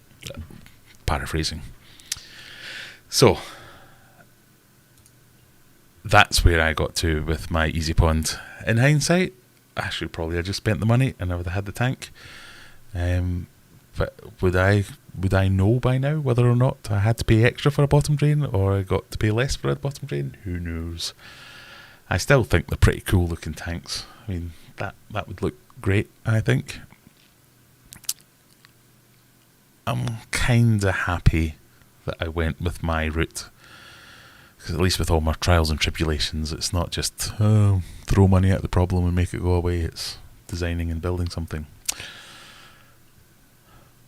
Paraphrasing. So, that's where I got to with my Easy Pond. In hindsight, I should probably have just spent the money and I would have had the tank. But would I know by now whether or not I had to pay extra for a bottom drain or I got to pay less for a bottom drain? Who knows? I still think they're pretty cool looking tanks. I mean, that would look great, I think. I'm kinda happy that I went with my route. Because at least with all my trials and tribulations, it's not just throw money at the problem and make it go away. It's designing and building something.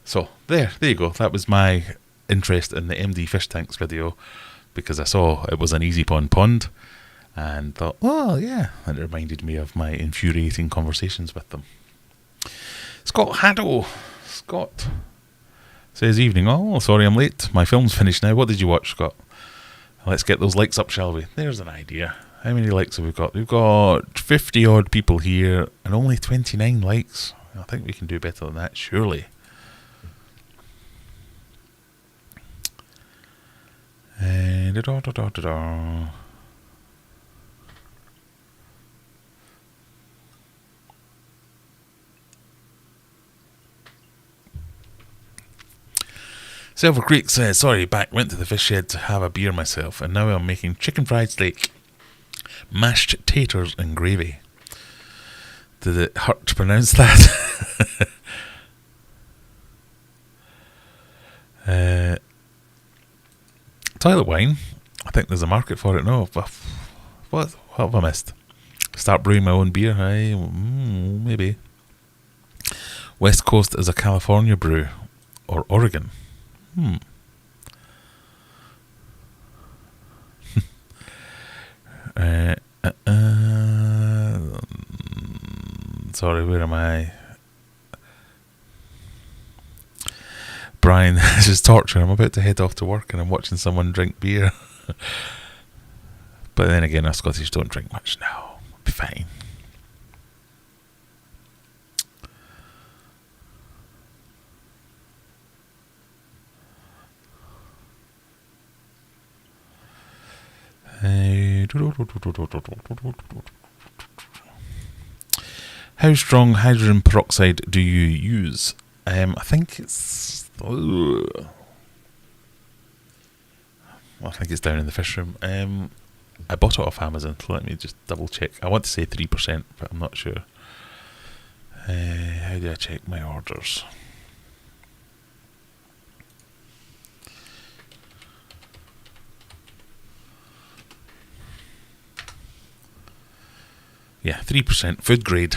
So, there you go. That was my interest in the MD Fish Tanks video, because I saw it was an Easy pond, and thought, oh yeah, and it reminded me of my infuriating conversations with them. Scott Haddo. Scott says, evening all. Sorry I'm late. My film's finished now. What did you watch, Scott? Let's get those likes up, shall we? There's an idea. How many likes have we got? We've got 50 odd people here and only 29 likes. I think we can do better than that, surely. Silver Creek says, sorry, went to the fish shed to have a beer myself, and now I'm making chicken fried steak, mashed taters and gravy. Did it hurt to pronounce that? Toilet wine. I think there's a market for it now. What have I missed? Start brewing my own beer? Maybe. West Coast is a California brew. Or Oregon. Sorry, where am I? Brian, this is torture. I'm about to head off to work and I'm watching someone drink beer. But then again, us Scottish don't drink much now. It'll be fine. How strong hydrogen peroxide do you use? I think it's... I think it's down in the fish room. I bought it off Amazon, so let me just double check. I want to say 3%, but I'm not sure. How do I check my orders? Yeah, 3%, food grade.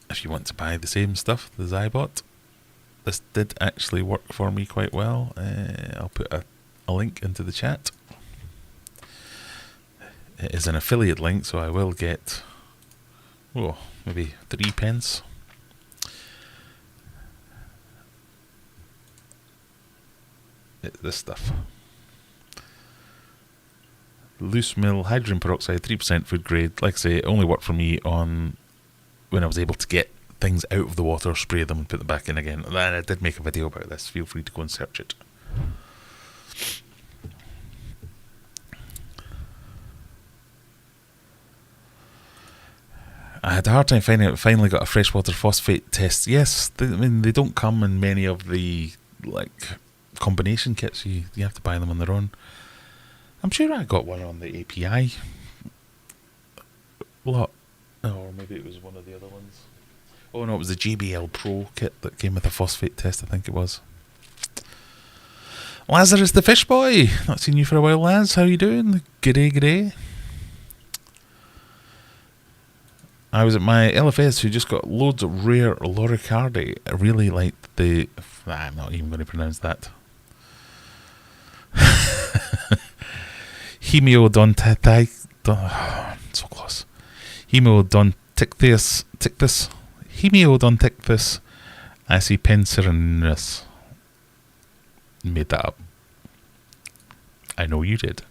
If you want to buy the same stuff as I bought, this did actually work for me quite well. I'll put a link into the chat. It is an affiliate link, so I will get maybe 3 pence. This stuff. Loose mill hydrogen peroxide, 3% food grade. Like I say, it only worked for me on when I was able to get things out of the water, spray them and put them back in again. And I did make a video about this. Feel free to go and search it. I had a hard time finding it. Finally got a freshwater phosphate test. Yes, they don't come in many of the combination kits. You have to buy them on their own. I'm sure I got one on the API lot. Or maybe it was one of the other ones. Oh no, it was the JBL Pro kit that came with a phosphate test, I think it was. Lazarus the Fish Boy! Not seen you for a while, Laz. How you doing? G'day. I was at my LFS who just got loads of rare Loricardi. I really liked the... I'm not even going to pronounce that. Hemiodontite... so close. Hemiodontictus acipenserinus. Made that up. I know you did.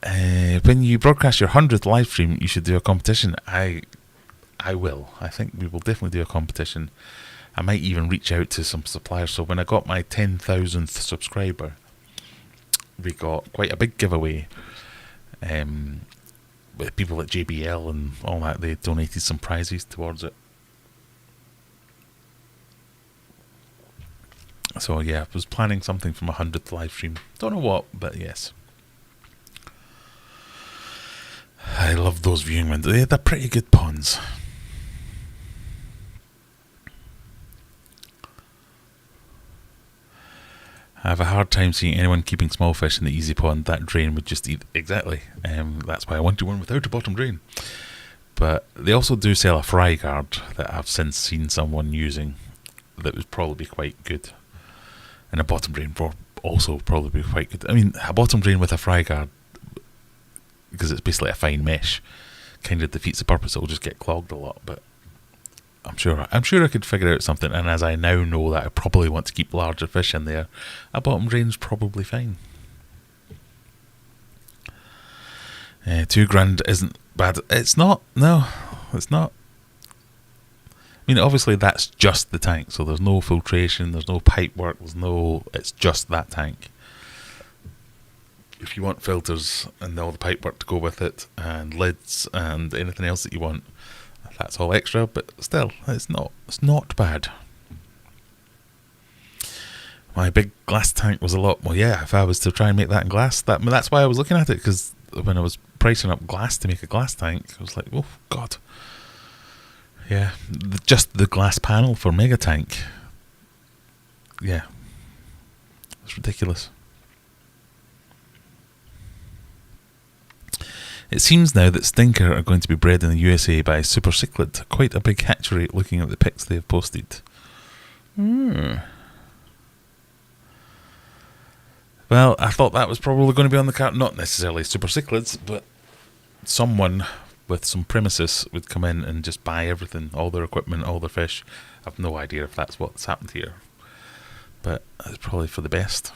When you broadcast your 100th live stream, you should do a competition. I will. I think we will definitely do a competition. I might even reach out to some suppliers. So when I got my 10,000th subscriber, we got quite a big giveaway. With people at JBL and all that, they donated some prizes towards it. So yeah, I was planning something from 100th live stream. Don't know what, but yes. I love those viewing windows. They're pretty good ponds. I have a hard time seeing anyone keeping small fish in the easy pond. That drain would just eat. Exactly. That's why I wanted one without a bottom drain. But they also do sell a fry guard that I've since seen someone using that would probably be quite good. And a bottom drain also probably be quite good. I mean, a bottom drain with a fry guard, because it's basically a fine mesh, kind of defeats the purpose. It'll just get clogged a lot. But I'm sure I could figure out something. And as I now know that I probably want to keep larger fish in there, a bottom drain's probably fine. $2,000 isn't bad. It's not. No, it's not. I mean, obviously that's just the tank, so there's no filtration, there's no pipe work, it's just that tank. If you want filters and all the pipe work to go with it, and lids and anything else that you want, that's all extra, but still, it's not bad. My big glass tank was a lot more. Yeah, if I was to try and make that in glass, that's why I was looking at it, because when I was pricing up glass to make a glass tank, I was like, oh god. Yeah, just the glass panel for Mega Tank. Yeah, it's ridiculous. It seems now that Stinker are going to be bred in the USA by Super Cichlid. Quite a big hatchery looking at the pics they have posted. Well, I thought that was probably going to be on the card. Not necessarily Super Cichlids, but someone with some premises would come in and just buy everything, all their equipment, all their fish. I've no idea if that's what's happened here, but it's probably for the best.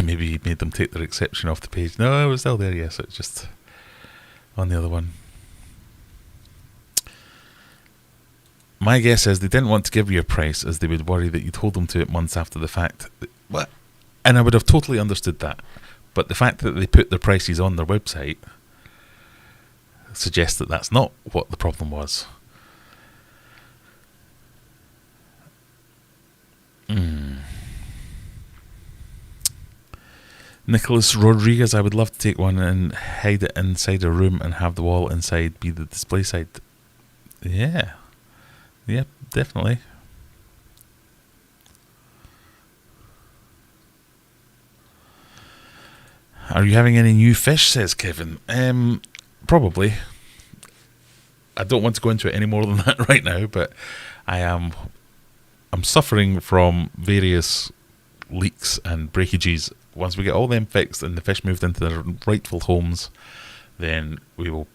Maybe he made them take their exception off the page. No, it was still there, yes, it's just on the other one. My guess is they didn't want to give you a price as they would worry that you told them to it months after the fact. What? And I would have totally understood that. But the fact that they put their prices on their website suggests that that's not what the problem was. Nicholas Rodriguez, I would love to take one and hide it inside a room and have the wall inside be the display side. Yeah, definitely. Are you having any new fish, says Kevin? Probably. I don't want to go into it any more than that right now, but I'm suffering from various leaks and breakages. Once we get all them fixed and the fish moved into their rightful homes, then we will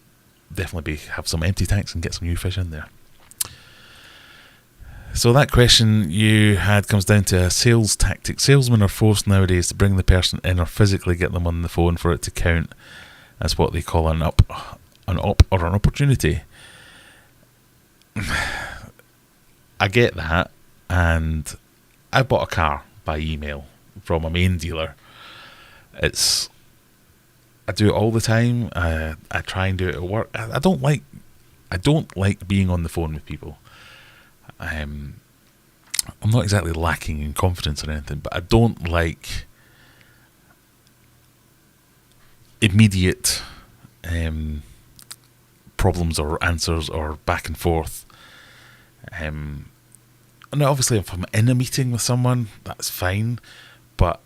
definitely have some empty tanks and get some new fish in there. So that question you had comes down to a sales tactic. Salesmen are forced nowadays to bring the person in or physically get them on the phone for it to count as what they call an op or an opportunity. I get that, and I bought a car by email from a main dealer. I do it all the time. I try and do it at work. I don't like being on the phone with people. I'm not exactly lacking in confidence or anything, but I don't like immediate problems or answers or back and forth. And obviously, if I'm in a meeting with someone, that's fine. But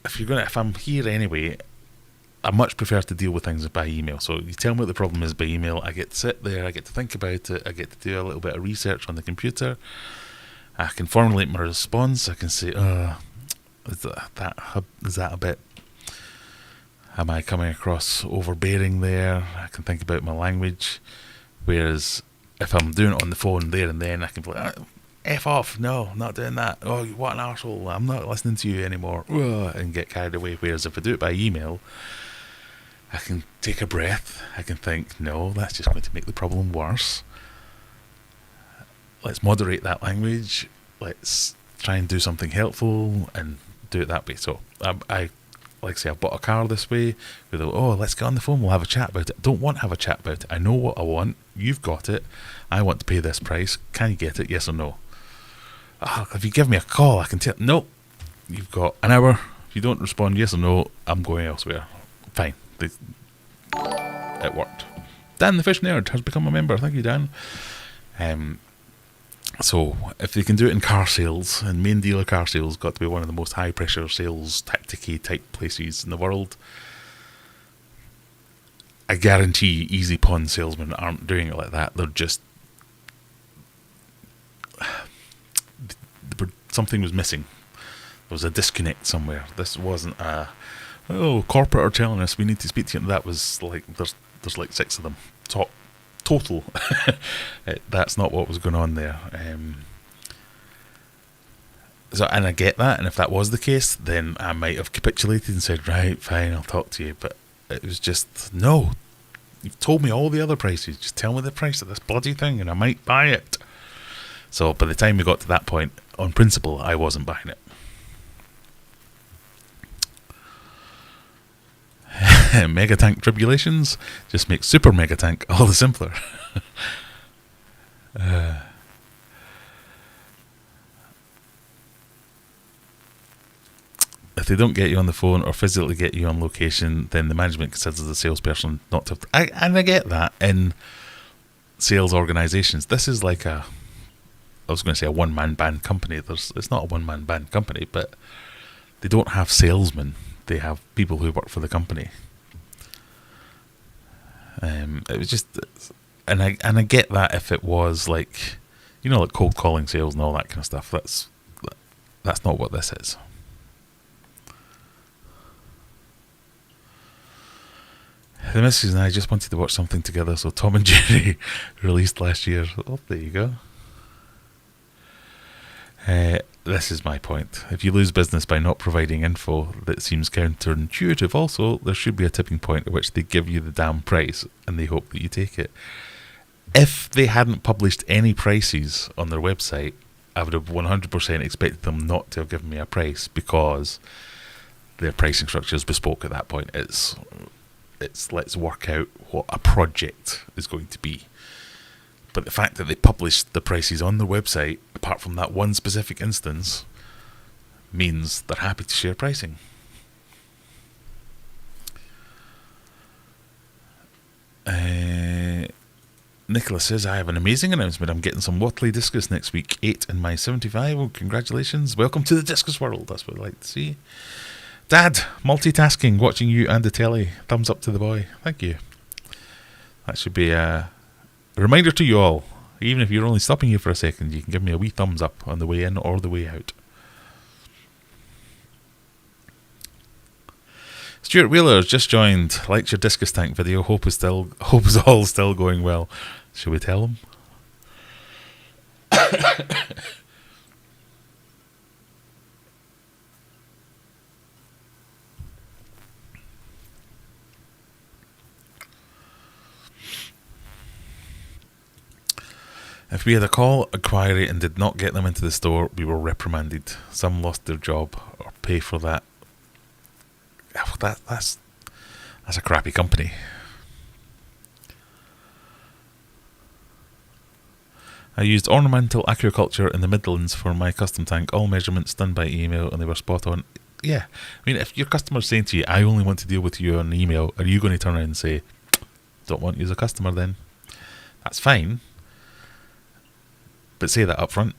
if I'm here anyway, I much prefer to deal with things by email. So you tell me what the problem is by email. I get to sit there, I get to think about it, I get to do a little bit of research on the computer. I can formulate my response. I can say, is that a bit? Am I coming across overbearing there? I can think about my language. Whereas if I'm doing it on the phone there and then, I can be like, F off, no, not doing that. Oh, what an arsehole, I'm not listening to you anymore. And get carried away. Whereas if I do it by email, I can take a breath. I can think, no, that's just going to make the problem worse. Let's moderate that language. Let's try and do something helpful and do it that way. So I like I say, I bought a car this way. Let's get on the phone. We'll have a chat about it. I don't want to have a chat about it. I know what I want. You've got it. I want to pay this price. Can you get it? Yes or no? If you give me a call, I can tell. No, you've got an hour. If you don't respond yes or no, I'm going elsewhere. Fine. It worked. Dan the Fish Nerd has become a member. Thank you, Dan. So if they can do it in car sales, and main dealer car sales got to be one of the most high pressure sales tactic-y type places in the world, I guarantee easy pond salesmen aren't doing it like that. They're just something was missing. There was a disconnect somewhere. This wasn't corporate are telling us we need to speak to you. That was like there's like 6 of them total. That's not what was going on there. And I get that, and if that was the case, then I might have capitulated and said, right, fine, I'll talk to you. But it was just, no, you've told me all the other prices, just tell me the price of this bloody thing and I might buy it. So by the time we got to that point, on principle, I wasn't buying it. Mega tank tribulations just make super mega tank all the simpler. If they don't get you on the phone or physically get you on location, then the management considers the salesperson not to have and I get that in sales organisations. This is like I was going to say a one-man band company. It's not a one-man band company, but they don't have salesmen. They have people who work for the company. It was just, and I get that if it was like, like cold calling sales and all that kind of stuff. That's not what this is. The missus and I just wanted to watch something together, so Tom and Jerry released last year. Oh, there you go. This is my point. If you lose business by not providing info that seems counterintuitive, also, there should be a tipping point at which they give you the damn price and they hope that you take it. If they hadn't published any prices on their website, I would have 100% expected them not to have given me a price, because their pricing structure is bespoke at that point. It's let's work out what a project is going to be. But the fact that they published the prices on their website, apart from that one specific instance, means they're happy to share pricing. Nicholas says, I have an amazing announcement. I'm getting some Watley Discus next week, 8 in my 75. Oh, congratulations. Welcome to the Discus world. That's what I like to see. Dad, multitasking, watching you and the telly. Thumbs up to the boy. Thank you. That should be a reminder to you all. Even if you're only stopping here for a second, you can give me a wee thumbs up on the way in or the way out. Stuart Wheeler has just joined. Liked your Discus tank video. Hope is all still going well. Shall we tell him? If we had a call inquiry and did not get them into the store, we were reprimanded. Some lost their job or pay for that. That's a crappy company. I used ornamental aquaculture in the Midlands for my custom tank. All measurements done by email, and they were spot on. Yeah, I mean, if your customer's saying to you, I only want to deal with you on email, are you going to turn around and say, don't want you as a customer then? That's fine. But say that up front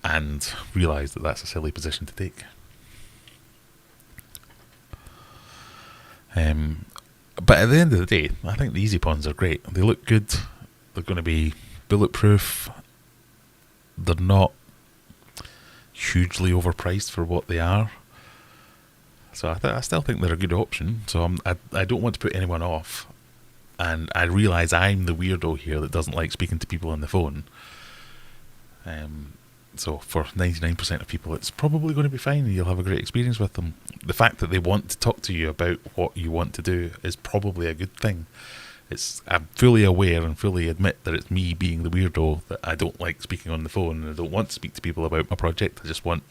and realise that that's a silly position to take. But at the end of the day, I think the Easy Ponds are great. They look good. They're going to be bulletproof. They're not hugely overpriced for what they are. So I still think they're a good option. So I don't want to put anyone off. And I realise I'm the weirdo here that doesn't like speaking to people on the phone. So for 99% of people, it's probably going to be fine and you'll have a great experience with them. The fact that they want to talk to you about what you want to do is probably a good thing. I'm fully aware and fully admit that it's me being the weirdo, that I don't like speaking on the phone and I don't want to speak to people about my project. I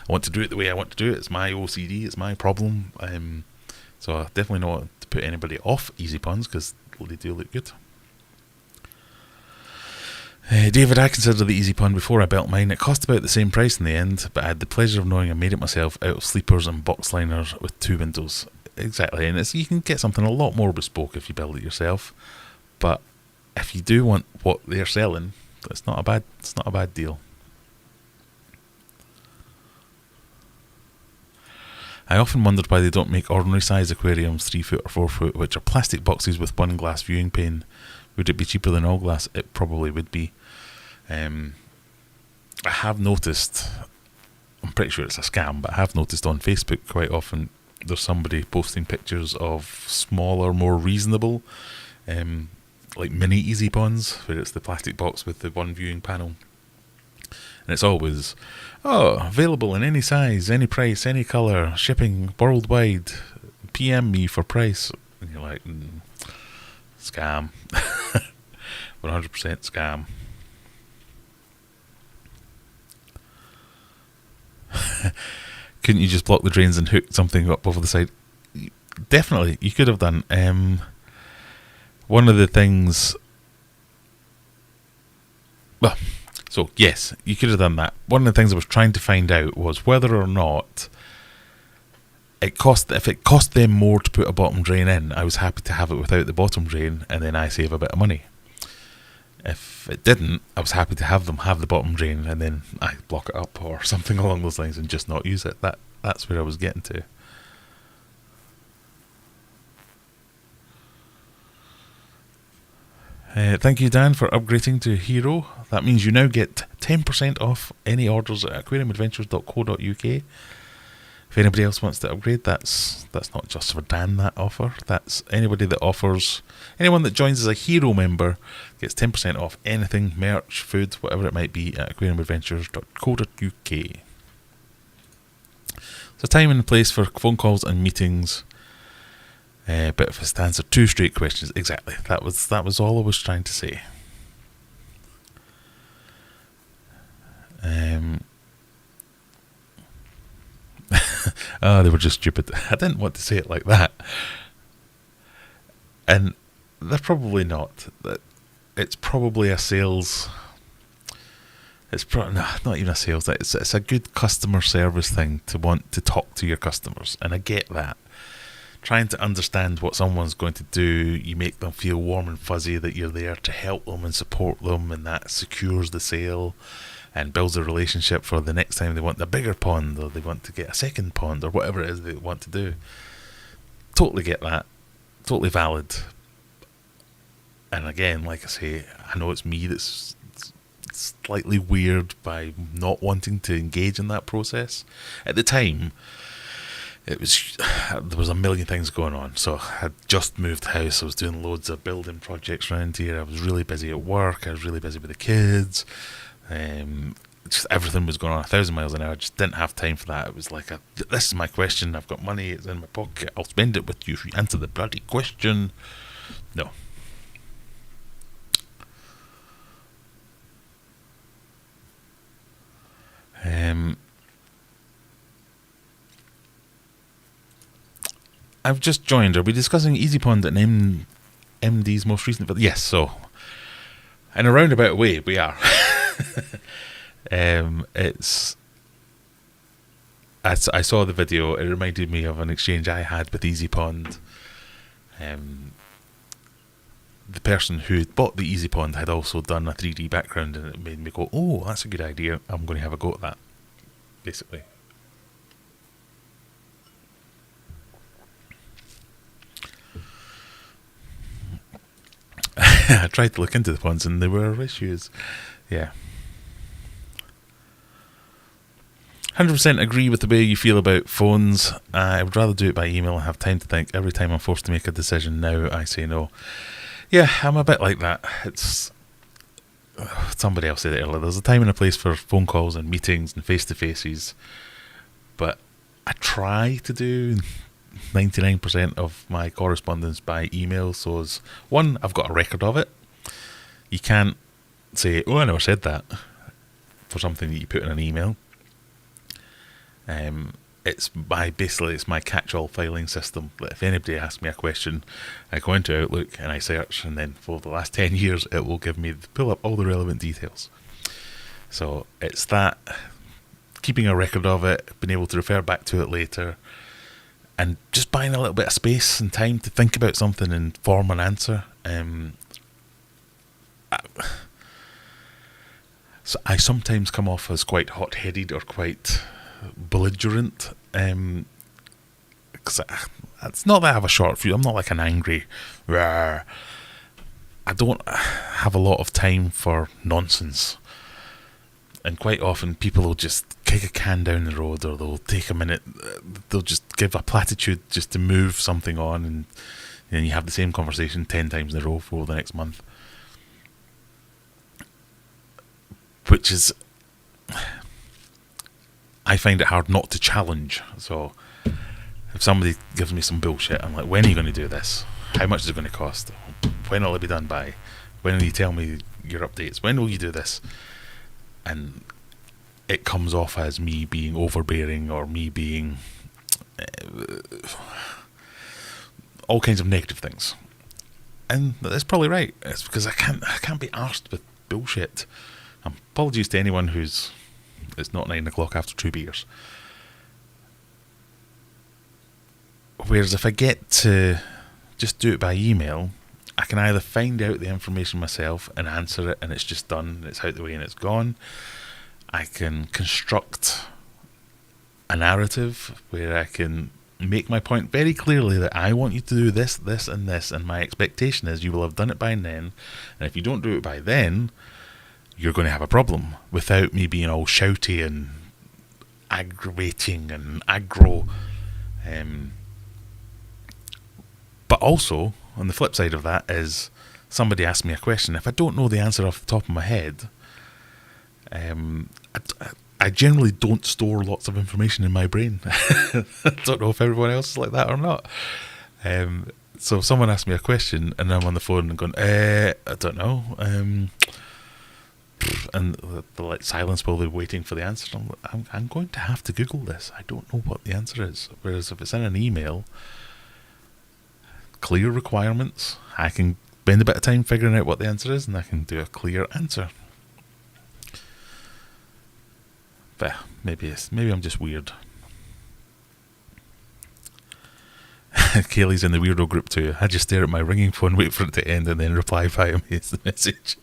want to do it the way I want to do it. It's my OCD, it's my problem. So I definitely don't want to put anybody off Easy Ponds, because they do look good. David, I considered the Easy Pond before I built mine. It cost about the same price in the end, but I had the pleasure of knowing I made it myself out of sleepers and box liners with 2 windows. Exactly, and you can get something a lot more bespoke if you build it yourself. But if you do want what they're selling, it's not a bad deal. I often wondered why they don't make ordinary size aquariums, 3 foot or 4 foot, which are plastic boxes with 1 glass viewing pane. Would it be cheaper than all glass? It probably would be. I have noticed, I'm pretty sure it's a scam, but I have noticed on Facebook quite often there's somebody posting pictures of smaller, more reasonable, like mini Easy Ponds, where it's the plastic box with the 1 viewing panel. And it's always, available in any size, any price, any colour, shipping worldwide, PM me for price. And you're like, scam. 100% scam. Couldn't you just block the drains and hook something up over the side? Definitely, you could have done. One of the things... Well, so yes, you could have done that. One of the things I was trying to find out was whether or not if it cost them more to put a bottom drain in, I was happy to have it without the bottom drain, and then I save a bit of money. If it didn't, I was happy to have them have the bottom drain, and then I block it up or something along those lines and just not use it. That's where I was getting to. Thank you, Dan, for upgrading to Hero. That means you now get 10% off any orders at aquariumadventures.co.uk. If anybody else wants to upgrade, that's not just for Dan, that offer. That's anybody that offers, anyone that joins as a hero member gets 10% off anything, merch, food, whatever it might be at aquariumadventures.co.uk. So time and place for phone calls and meetings. But if it's to answer 2 straight questions, exactly. That was all I was trying to say. They were just stupid. I didn't want to say it like that. And they're probably not. It's probably a sales. Not even a sales. It's a good customer service thing to want to talk to your customers, and I get that. Trying to understand what someone's going to do, you make them feel warm and fuzzy that you're there to help them and support them, and that secures the sale and builds a relationship for the next time they want a bigger pond, or they want to get a second pond, or whatever it is they want to do. Totally get that. Totally valid. And again, like I say, I know it's me that's slightly weird by not wanting to engage in that process. At the time, there was a million things going on. So I had just moved house. I was doing loads of building projects around here. I was really busy at work. I was really busy with the kids. Just everything was going on 1,000 miles an hour. I just didn't have time for that. It was like, this is my question. I've got money. It's in my pocket. I'll spend it with you if you answer the bloody question. No. I've just joined. Are we discussing Easy Pond and MD's most recent video? Yes, so in a roundabout way, we are. I saw the video. It reminded me of an exchange I had with Easy Pond. The person who bought the Easy Pond had also done a 3D background, and it made me go, oh, that's a good idea. I'm going to have a go at that, basically. I tried to look into the ponds and there were issues. Yeah. 100% agree with the way you feel about phones. I would rather do it by email and have time to think. Every time I'm forced to make a decision now, I say no. Yeah, I'm a bit like that. It's somebody else said it earlier. There's a time and a place for phone calls and meetings and face-to-faces. But I try to do 99% of my correspondence by email, so as one, I've got a record of it. You can't say, oh, I never said that, for something that you put in an email. It's my catch-all filing system. If anybody asks me a question, I go into Outlook and I search, and then for the last 10 years it will pull up all the relevant details. So it's that, keeping a record of it, being able to refer back to it later, and just buying a little bit of space and time to think about something and form an answer. So I sometimes come off as quite hot-headed or quite belligerent. Because it's not that I have a short fuse. I'm not like an angry rawr. I don't have a lot of time for nonsense. And quite often people will just kick a can down the road, or they'll take a minute, they'll just give a platitude just to move something on, and then you have the same conversation 10 times in a row for the next month. Which is, I find it hard not to challenge. So if somebody gives me some bullshit, I'm like, when are you going to do this? How much is it going to cost? When will it be done by? When will you tell me your updates? When will you do this? And it comes off as me being overbearing, or me being all kinds of negative things. And that's probably right. It's because I can't be arsed with bullshit. Apologies to anyone it's not 9 o'clock after 2 beers. Whereas if I get to just do it by email, I can either find out the information myself and answer it, and it's just done, and it's out the way and it's gone. I can construct a narrative where I can make my point very clearly that I want you to do this, this, and this, and my expectation is you will have done it by then, and if you don't do it by then, you're going to have a problem, without me being all shouty and aggravating and aggro. But also, on the flip side of that is, somebody asks me a question. If I don't know the answer off the top of my head, I generally don't store lots of information in my brain. I don't know if everyone else is like that or not. So if someone asks me a question and I'm on the phone and going, I don't know, and the like silence while they're waiting for the answer, I'm going to have to Google this. I don't know what the answer is. Whereas if it's in an email, clear requirements, I can spend a bit of time figuring out what the answer is, and I can do a clear answer. But maybe I'm just weird. Kaylee's in the weirdo group too. I just stare at my ringing phone, wait for it to end, and then reply via the message.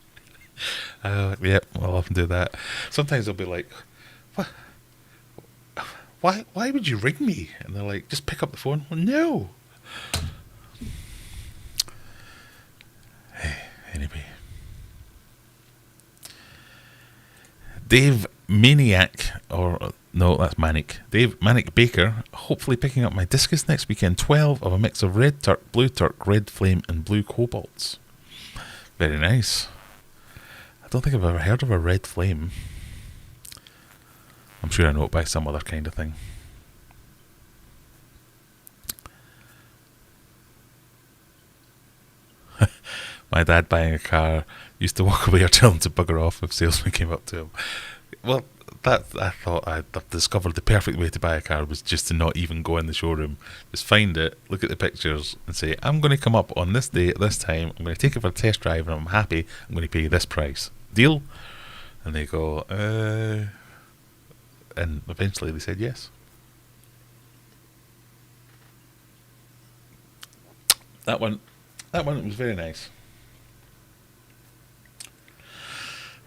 Yep, I'll often do that. Sometimes I'll be like, "What? Why would you ring me?" And they're like, "Just pick up the phone." Well, no. Anyway, Dave Maniac, or no, that's Manic. Dave Manic Baker, hopefully picking up my Discus next weekend. 12 of a mix of red Turk, blue Turk, red flame, and blue cobalts. Very nice. I don't think I've ever heard of a red flame. I'm sure I know it by some other kind of thing. My dad buying a car used to walk away or tell him to bugger off if salesman came up to him. Well, that I thought I'd discovered the perfect way to buy a car was just to not even go in the showroom. Just find it, look at the pictures, and say, I'm going to come up on this day at this time, I'm going to take it for a test drive, and I'm happy, I'm going to pay you this price. Deal? And they go, and eventually they said yes. That one was very nice.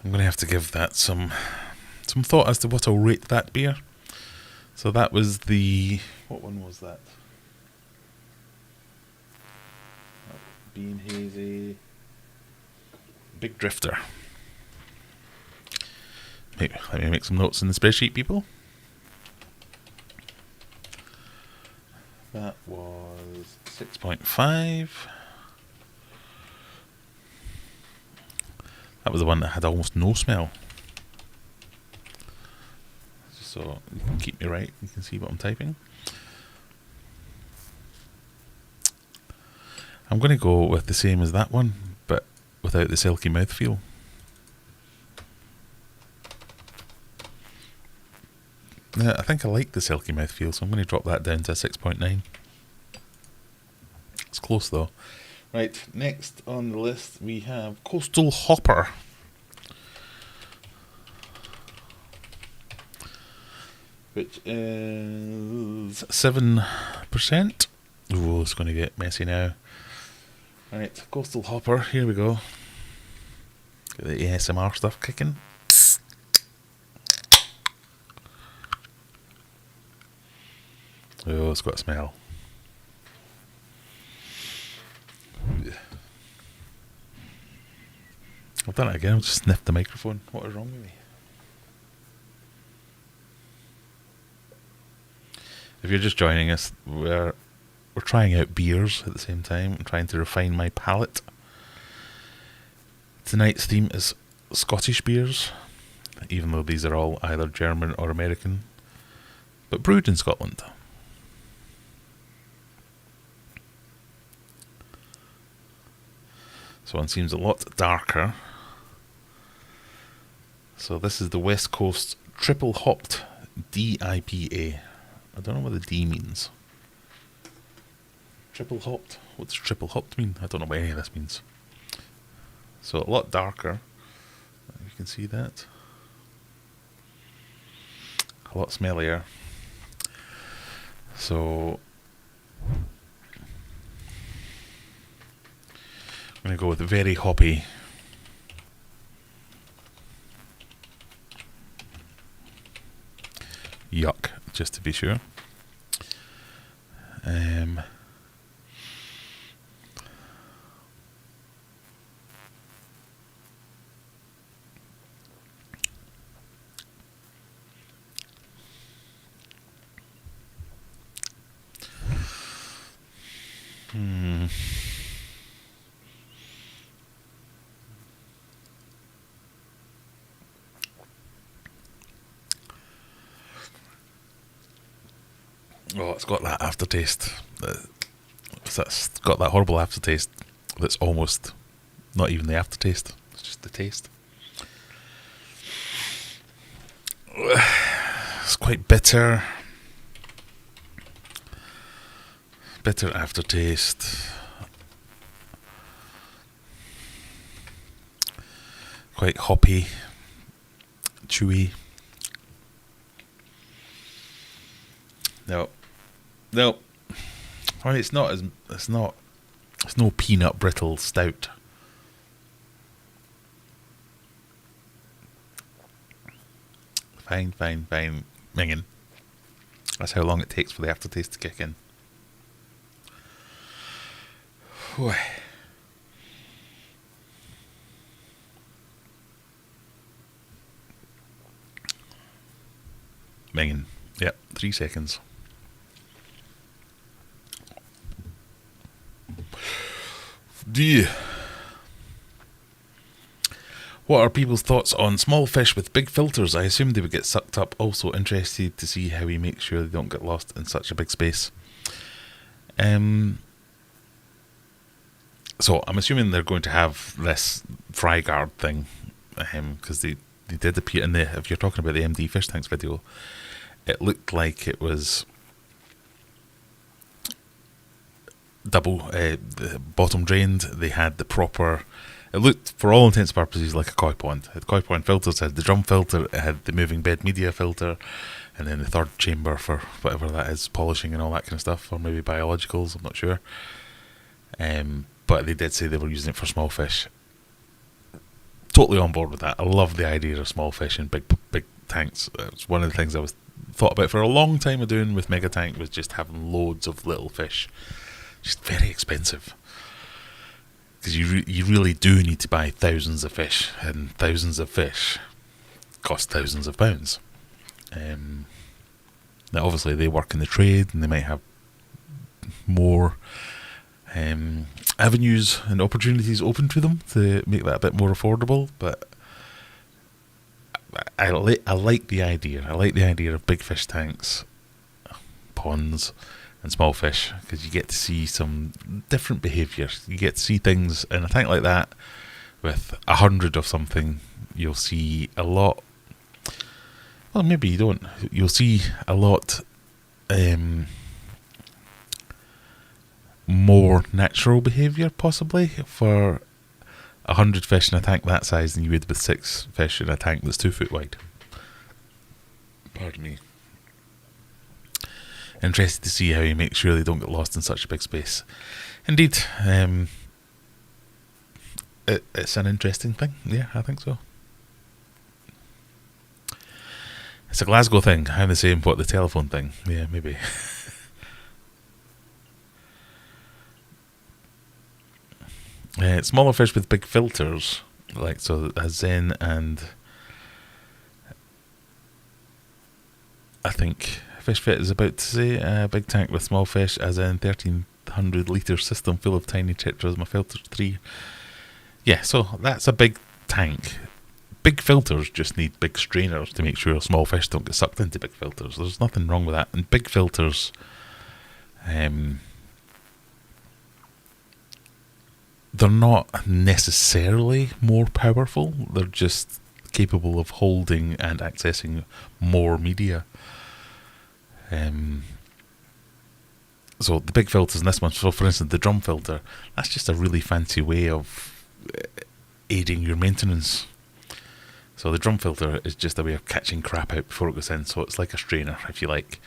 I'm going to have to give that some thought as to what I'll rate that beer. So that was what one was that? Bean Hazy Big Drifter. Let me make some notes in the spreadsheet, people. That was 6.5. That was the one that had almost no smell. So you can keep me right, you can see what I'm typing. I'm going to go with the same as that one, but without the silky mouthfeel. Yeah, I think I like the silky mouthfeel, so I'm going to drop that down to a 6.9. It's close though. Right, next on the list we have Coastal Hopper. Which is 7%. Ooh, it's going to get messy now. Right, Coastal Hopper, here we go. Get the ASMR stuff kicking. Oh, it's got a smell. I've done it again, I've just sniffed the microphone. What is wrong with me? If you're just joining us, we're trying out beers at the same time. I'm trying to refine my palate. Tonight's theme is Scottish beers, even though these are all either German or American, but brewed in Scotland. So one seems a lot darker. So this is the West Coast Triple Hopped DIPA. I don't know what the D means. Triple hopped? What does triple hopped mean? I don't know what any of this means. So a lot darker. You can see that. A lot smellier. So I'm going to go with very hoppy. Yuck, just to be sure. Oh, it's got that aftertaste. It's got that horrible aftertaste that's almost not even the aftertaste. It's just the taste. It's quite bitter. Bitter aftertaste. Quite hoppy. Chewy. No. I mean, it's no peanut brittle stout. Fine. Minging. That's how long it takes for the aftertaste to kick in. Minging. Yep, 3 seconds. What are people's thoughts on small fish with big filters? I assume they would get sucked up. Also interested to see how he makes sure they don't get lost in such a big space. So I'm assuming they're going to have this fry guard thing, because they did appear in the. If you're talking about the MD fish tanks video, it looked like it was double, the bottom drained. They had the proper. It looked, for all intents and purposes, like a koi pond. It had koi pond filters, it had the drum filter, it had the moving bed media filter, and then the third chamber for whatever that is, polishing and all that kind of stuff, or maybe biologicals, I'm not sure. But they did say they were using it for small fish. Totally on board with that. I love the idea of small fish in big tanks. It's one of the things I was thought about for a long time of doing with Mega Tank, was just having loads of little fish. Just very expensive. Because you really do need to buy thousands of fish, and thousands of fish cost thousands of pounds. Now obviously they work in the trade, and they might have more avenues and opportunities open to them to make that a bit more affordable, but I like the idea. I like the idea of big fish tanks, ponds, and small fish, because you get to see some different behaviour. You get to see things in a tank like that with 100 of something. You'll see a lot. Well, maybe you don't. You'll see a lot more natural behaviour, possibly, for 100 fish in a tank that size than you would with 6 fish in a tank that's 2 foot wide. Pardon me. Interested to see how he makes sure they don't get lost in such a big space. Indeed, it's an interesting thing. Yeah, I think so. It's a Glasgow thing. I'm the same. What, the telephone thing? Yeah, maybe. Smaller fish with big filters, like so, as Zen and I think Fish Fit is about to say, a big tank with small fish, as in 1,300 litre system full of tiny tetras, my filters 3. Yeah, so that's a big tank. Big filters just need big strainers to make sure small fish don't get sucked into big filters. There's nothing wrong with that. And big filters, they're not necessarily more powerful. They're just capable of holding and accessing more media. So the big filters in this one, so for instance the drum filter, that's just a really fancy way of aiding your maintenance. So the drum filter is just a way of catching crap out before it goes in, so it's like a strainer, if you like.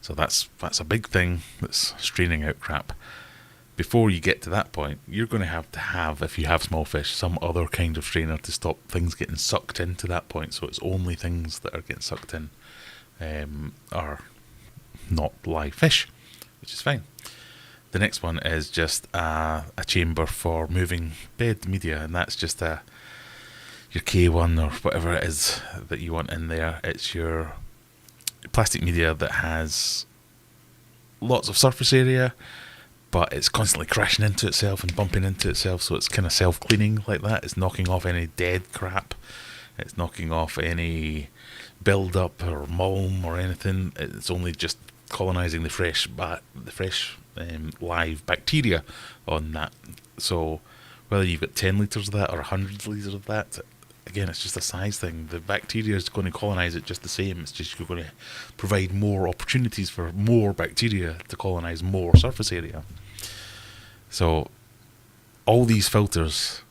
So that's a big thing that's straining out crap. Before you get to that point, you're going to have, if you have small fish, some other kind of strainer to stop things getting sucked into that point, so it's only things that are getting sucked in are not live fish, which is fine. The next one is just a chamber for moving bed media, and that's just your K1 or whatever it is that you want in there. It's your plastic media that has lots of surface area, but it's constantly crashing into itself and bumping into itself, so it's kind of self-cleaning like that. It's knocking off any dead crap. It's knocking off any build-up or mulm or anything. It's only just colonising the fresh live bacteria on that. So whether you've got 10 litres of that or 100 litres of that, again, it's just a size thing. The bacteria is going to colonise it just the same. It's just you're going to provide more opportunities for more bacteria to colonise more surface area. So all these filters,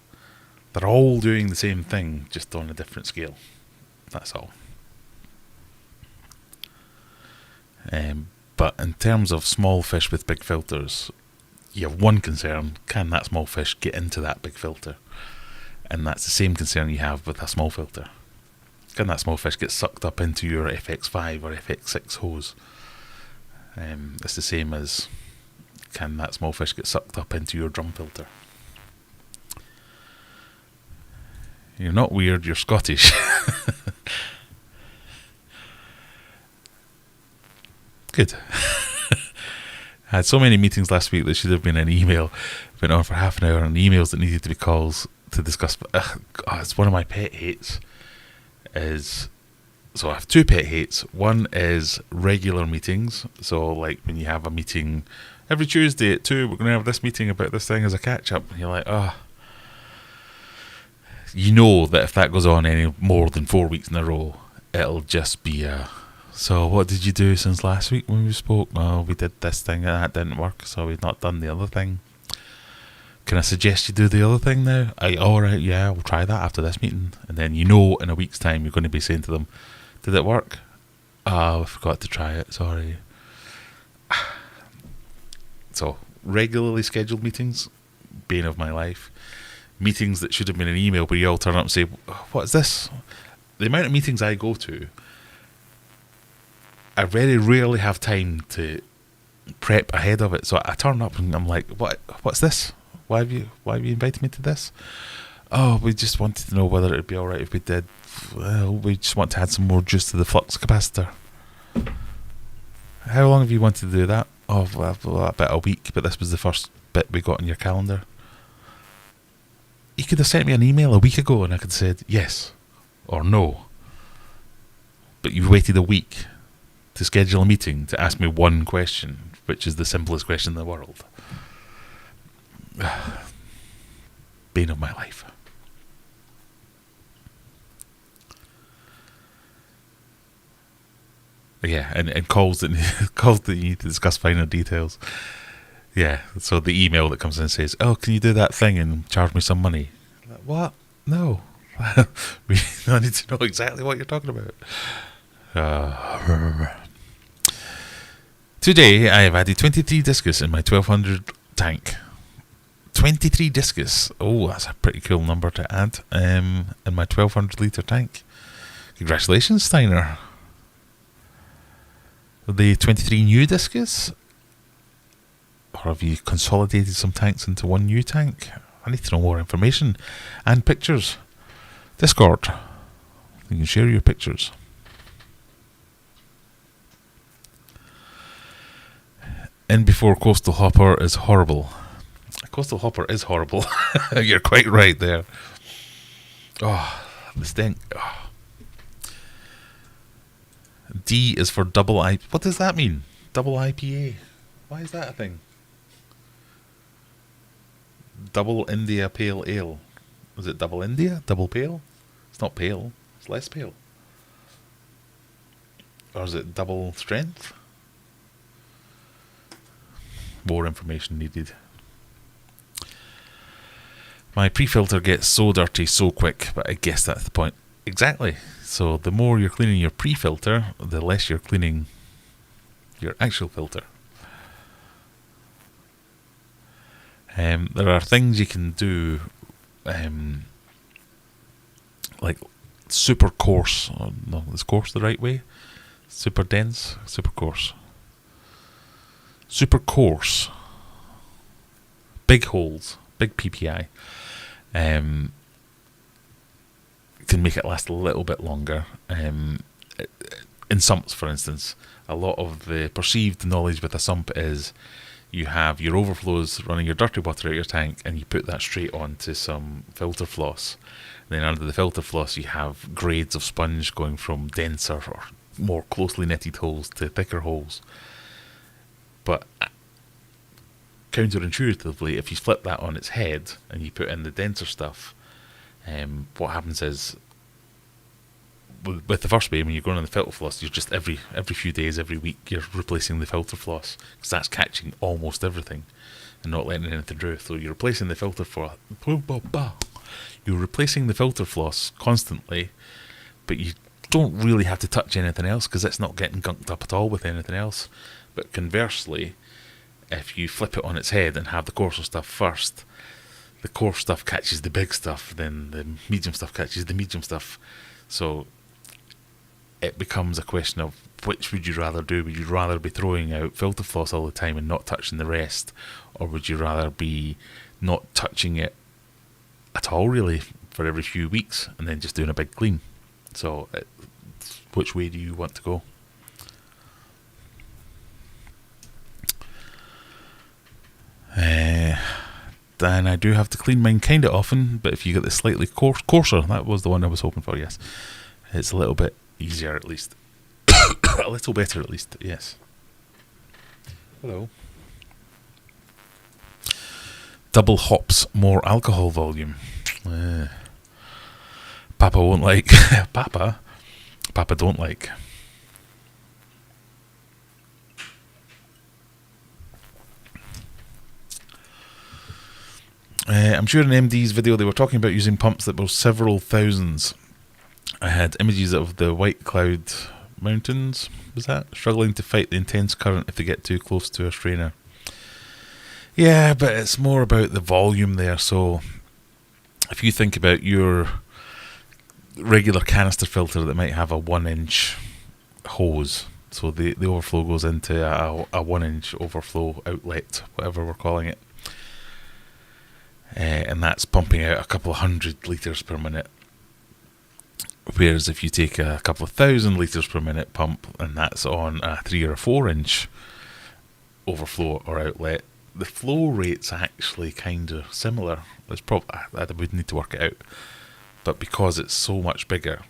they're all doing the same thing, just on a different scale. That's all. But in terms of small fish with big filters, you have one concern: can that small fish get into that big filter? And that's the same concern you have with a small filter. Can that small fish get sucked up into your FX5 or FX6 hose? It's the same as, can that small fish get sucked up into your drum filter? You're not weird, you're Scottish. Good. I had so many meetings last week that should have been an email. Went on for half an hour, and emails that needed to be calls to discuss. It's one of my pet hates. So I have two pet hates. One is regular meetings. So like when you have a meeting every Tuesday at 2, we're going to have this meeting about this thing as a catch up. And you're like, you know that if that goes on any more than 4 weeks in a row, it'll just be so what did you do since last week when we spoke? Oh, we did this thing and that didn't work, so we've not done the other thing. Can I suggest you do the other thing now? Alright, yeah, we'll try that after this meeting. And then in a week's time you're going to be saying to them, did it work? Oh, I forgot to try it, sorry. So, regularly scheduled meetings, bane of my life. Meetings that should have been an email where you all turn up and say, what's this? The amount of meetings I go to, I very rarely have time to prep ahead of it. So I turn up and I'm like, what's this? Why have you invited me to this? Oh, we just wanted to know whether it would be alright if we did. Well, we just want to add some more juice to the flux capacitor. How long have you wanted to do that? Oh, well, about a week, but this was the first bit we got on your calendar. You could have sent me an email a week ago and I could have said yes or no. But you've waited a week to schedule a meeting to ask me one question, which is the simplest question in the world. Bane of my life. Yeah, and calls that you need to discuss finer details. Yeah, so the email that comes in says, oh, can you do that thing and charge me some money? Like, what? No. We I need to know exactly what you're talking about. Today I have added 23 Discus in my 1200 tank. 23 Discus. Oh, that's a pretty cool number to add in my 1200 litre tank. Congratulations, Steiner. Are they 23 new Discus? Or have you consolidated some tanks into one new tank? I need to know more information and pictures. Discord. You can share your pictures. In before Coastal Hopper is horrible. Coastal Hopper is horrible. You're quite right there. Oh, the stink. Oh. D is for double I. What does that mean? Double IPA. Why is that a thing? Double India Pale Ale. Was it double India? Double pale? It's not pale. It's less pale. Or is it double strength? More information needed. My pre-filter gets so dirty so quick, but I guess that's the point. Exactly. So the more you're cleaning your pre-filter, the less you're cleaning your actual filter. There are things you can do, like super coarse. Oh, no, is coarse the right way? Super dense, super coarse. Super coarse. Big holes, big PPI. Can make it last a little bit longer. In sumps, for instance, a lot of the perceived knowledge with a sump is you have your overflows running your dirty water out your tank and you put that straight onto some filter floss. And then under the filter floss you have grades of sponge going from denser or more closely knitted holes to thicker holes. But counterintuitively, if you flip that on its head and you put in the denser stuff, what happens is, with the first way, when you're going on the filter floss, you're just every few days, every week, you're replacing the filter floss, because that's catching almost everything and not letting anything through. So you're replacing the filter floss. You're replacing the filter floss constantly, but you don't really have to touch anything else because it's not getting gunked up at all with anything else. But conversely, if you flip it on its head and have the coarser stuff first, the coarse stuff catches the big stuff, then the medium stuff catches the medium stuff. So it becomes a question of which would you rather do? Would you rather be throwing out filter floss all the time and not touching the rest, or would you rather be not touching it at all really for every few weeks and then just doing a big clean? So which way do you want to go? Then I do have to clean mine kind of often, but if you get the slightly coarser, that was the one I was hoping for, yes. It's a little bit easier at least. A little better at least, yes. Hello. Double hops, more alcohol volume. Papa won't like. Papa don't like. I'm sure in MD's video they were talking about using pumps that were several thousands. I had images of the White Cloud Mountains, was that? Struggling to fight the intense current if they get too close to a strainer. Yeah, but it's more about the volume there. So if you think about your regular canister filter that might have a 1-inch hose, so the overflow goes into a 1-inch overflow outlet, whatever we're calling it. And that's pumping out a couple of 100 litres per minute. Whereas if you take a couple of 1,000 litres per minute pump and that's on a 3 or a 4-inch overflow or outlet, the flow rate's actually kind of similar. It's I would need to work it out. But because it's so much bigger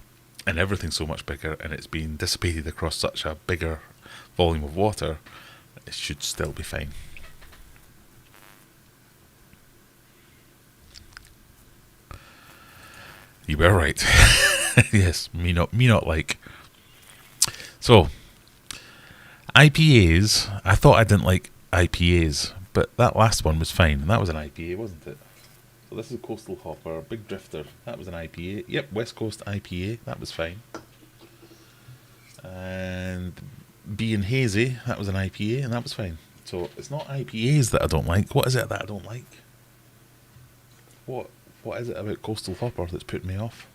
and everything's so much bigger and it's being dissipated across such a bigger volume of water, it should still be fine. You were right. Yes, me not like. So, IPAs, I thought I didn't like IPAs, but that last one was fine, and that was an IPA, wasn't it? So this is Coastal Hopper, Big Drifter, that was an IPA. Yep, West Coast IPA, that was fine. And Being Hazy, that was an IPA, and that was fine. So it's not IPAs that I don't like. What is it that I don't like? What is it about Coastal Hopper that's putting me off?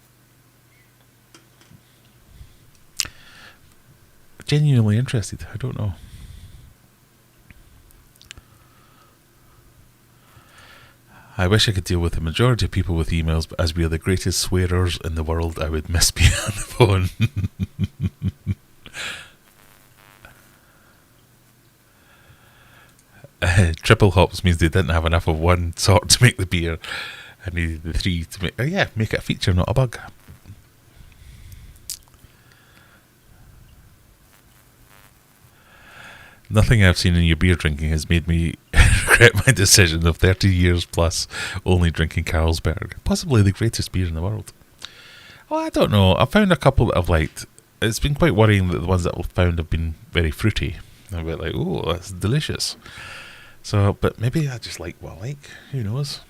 Genuinely interested. I don't know. I wish I could deal with the majority of people with emails, but as we are the greatest swearers in the world, I would miss being on the phone. Triple hops means they didn't have enough of one sort to make the beer. I needed the 3 to make... make it a feature, not a bug. Nothing I've seen in your beer drinking has made me regret my decision of 30 years plus only drinking Carlsberg. Possibly the greatest beer in the world. Well, I don't know. I've found a couple that I've liked. It's been quite worrying that the ones that I've found have been very fruity. I'm a bit like, oh, that's delicious. So, but maybe I just like what I like. Who knows?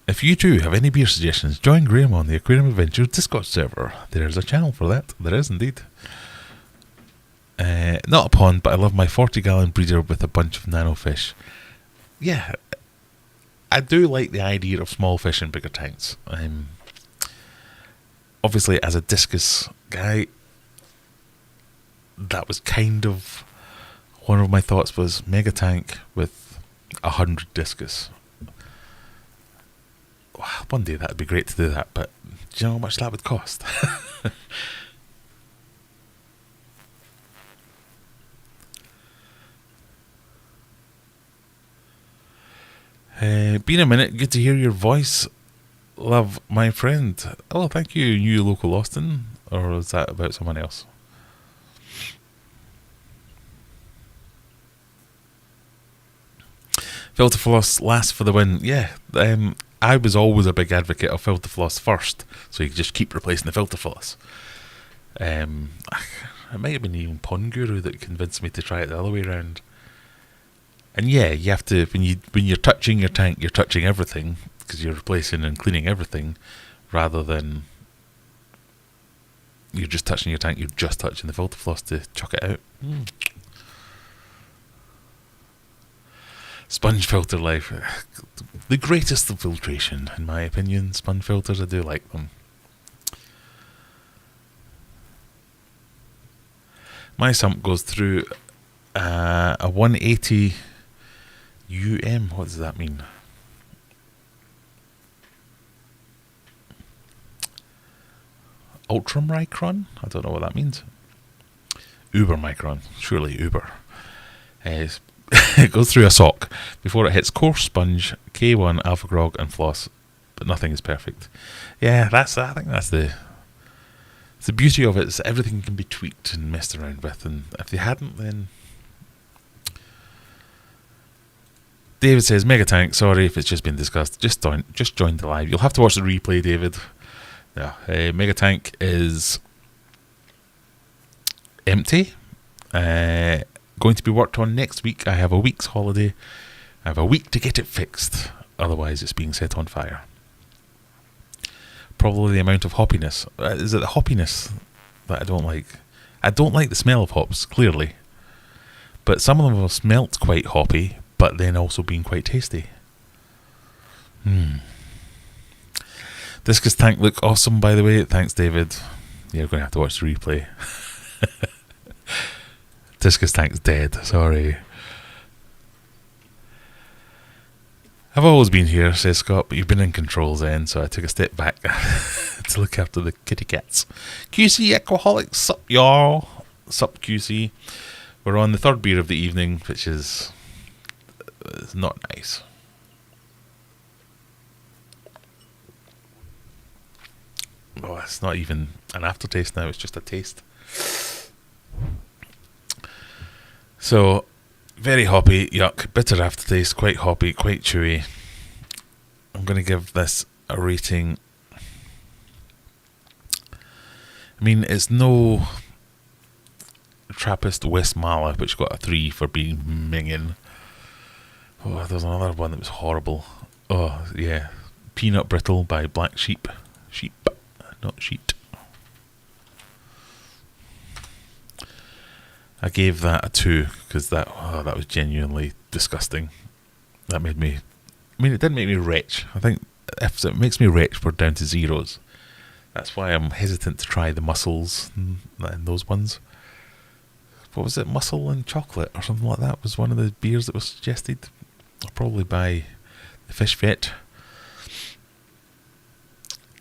If you too have any beer suggestions, join Graham on the Aquarium Adventures Discus server. There's a channel for that. There is indeed. Not a pond, but I love my 40-gallon breeder with a bunch of nano fish. Yeah, I do like the idea of small fish in bigger tanks. Obviously, as a Discus guy, that was kind of one of my thoughts, was mega tank with 100 Discus. One day that would be great to do that, but do you know how much that would cost? Been a minute, good to hear your voice. love, my friend. Oh, thank you, New Local Austin. Or is that about someone else? Filter floss last for the win. Yeah, I was always a big advocate of filter floss first, so you just keep replacing the filter floss. It might have been even Pond Guru that convinced me to try it the other way around. And yeah, you have to when you're touching your tank, you're touching everything because you're replacing and cleaning everything, rather than you're just touching your tank. You're just touching the filter floss to chuck it out. Sponge filter life, the greatest of filtration, in my opinion. Sponge filters, I do like them. My sump goes through a 180 What does that mean? Ultramicron? I don't know what that means. Uber micron, surely Uber. It goes through a sock before it hits coarse sponge, K1, alpha grog, and floss, but nothing is perfect. Yeah, I think that's the beauty of it. Is everything can be tweaked and messed around with, and if they hadn't, then. David says, Mega Tank, sorry if it's just been discussed. Just join the live. You'll have to watch the replay, David. Yeah, Mega Tank is empty. Going to be worked on next week. I have a week's holiday. I have a week to get it fixed. Otherwise, it's being set on fire. Probably the amount of hoppiness. Is it the hoppiness that I don't like? I don't like the smell of hops, clearly. But some of them have smelt quite hoppy, but then also being quite tasty. Discus tank look awesome, by the way. Thanks, David. You're going to have to watch the replay. Discus tank's dead, sorry. I've always been here, says Scott, but you've been in controls then, so I took a step back to look after the kitty cats. QC Aquaholics, sup y'all? Sup QC. We're on the third beer of the evening, which is not nice. Oh, it's not even an aftertaste now, it's just a taste. So, very hoppy, yuck, bitter aftertaste, quite hoppy, quite chewy. I'm going to give this a rating. I mean, it's no Trappist Westmalle, which got a 3 for being minging. Oh, there's another one that was horrible. Oh, yeah. Peanut Brittle by Black Sheep. Sheep, not sheet. I gave that a 2 because that was genuinely disgusting. That made me. I mean, it didn't make me retch. I think if it makes me retch, we're down to zeros. That's why I'm hesitant to try the mussels and those ones. What was it? Mussel and chocolate or something like that was one of the beers that was suggested. I'll probably buy the Fish Vet.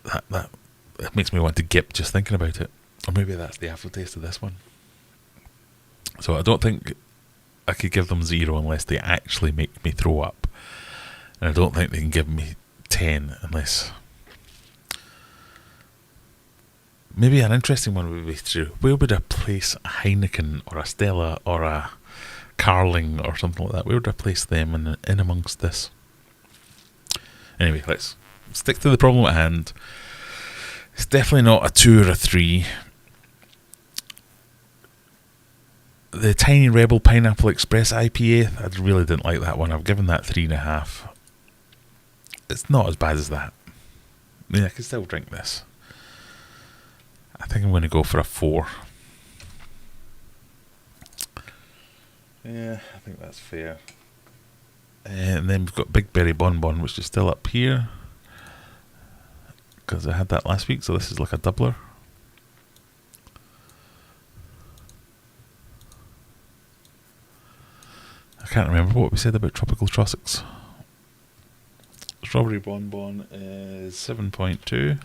That it makes me want to gip just thinking about it. Or maybe that's the aftertaste of this one. So I don't think I could give them 0 unless they actually make me throw up. And I don't think they can give me 10 unless... Maybe an interesting one would be true. Where would I place a Heineken or a Stella or a Carling or something like that? Where would I place them in amongst this? Anyway, let's stick to the problem at hand. It's definitely not a 2 or a 3. The Tiny Rebel Pineapple Express IPA, I really didn't like that one. I've given that 3.5. It's not as bad as that. I mean, I can still drink this. I think I'm going to go for a 4. Yeah, I think that's fair. And then we've got Big Berry Bonbon, which is still up here. Because I had that last week, so this is like a doubler. I can't remember what we said about Tropical Trossics. Strawberry Bonbon is 7.2.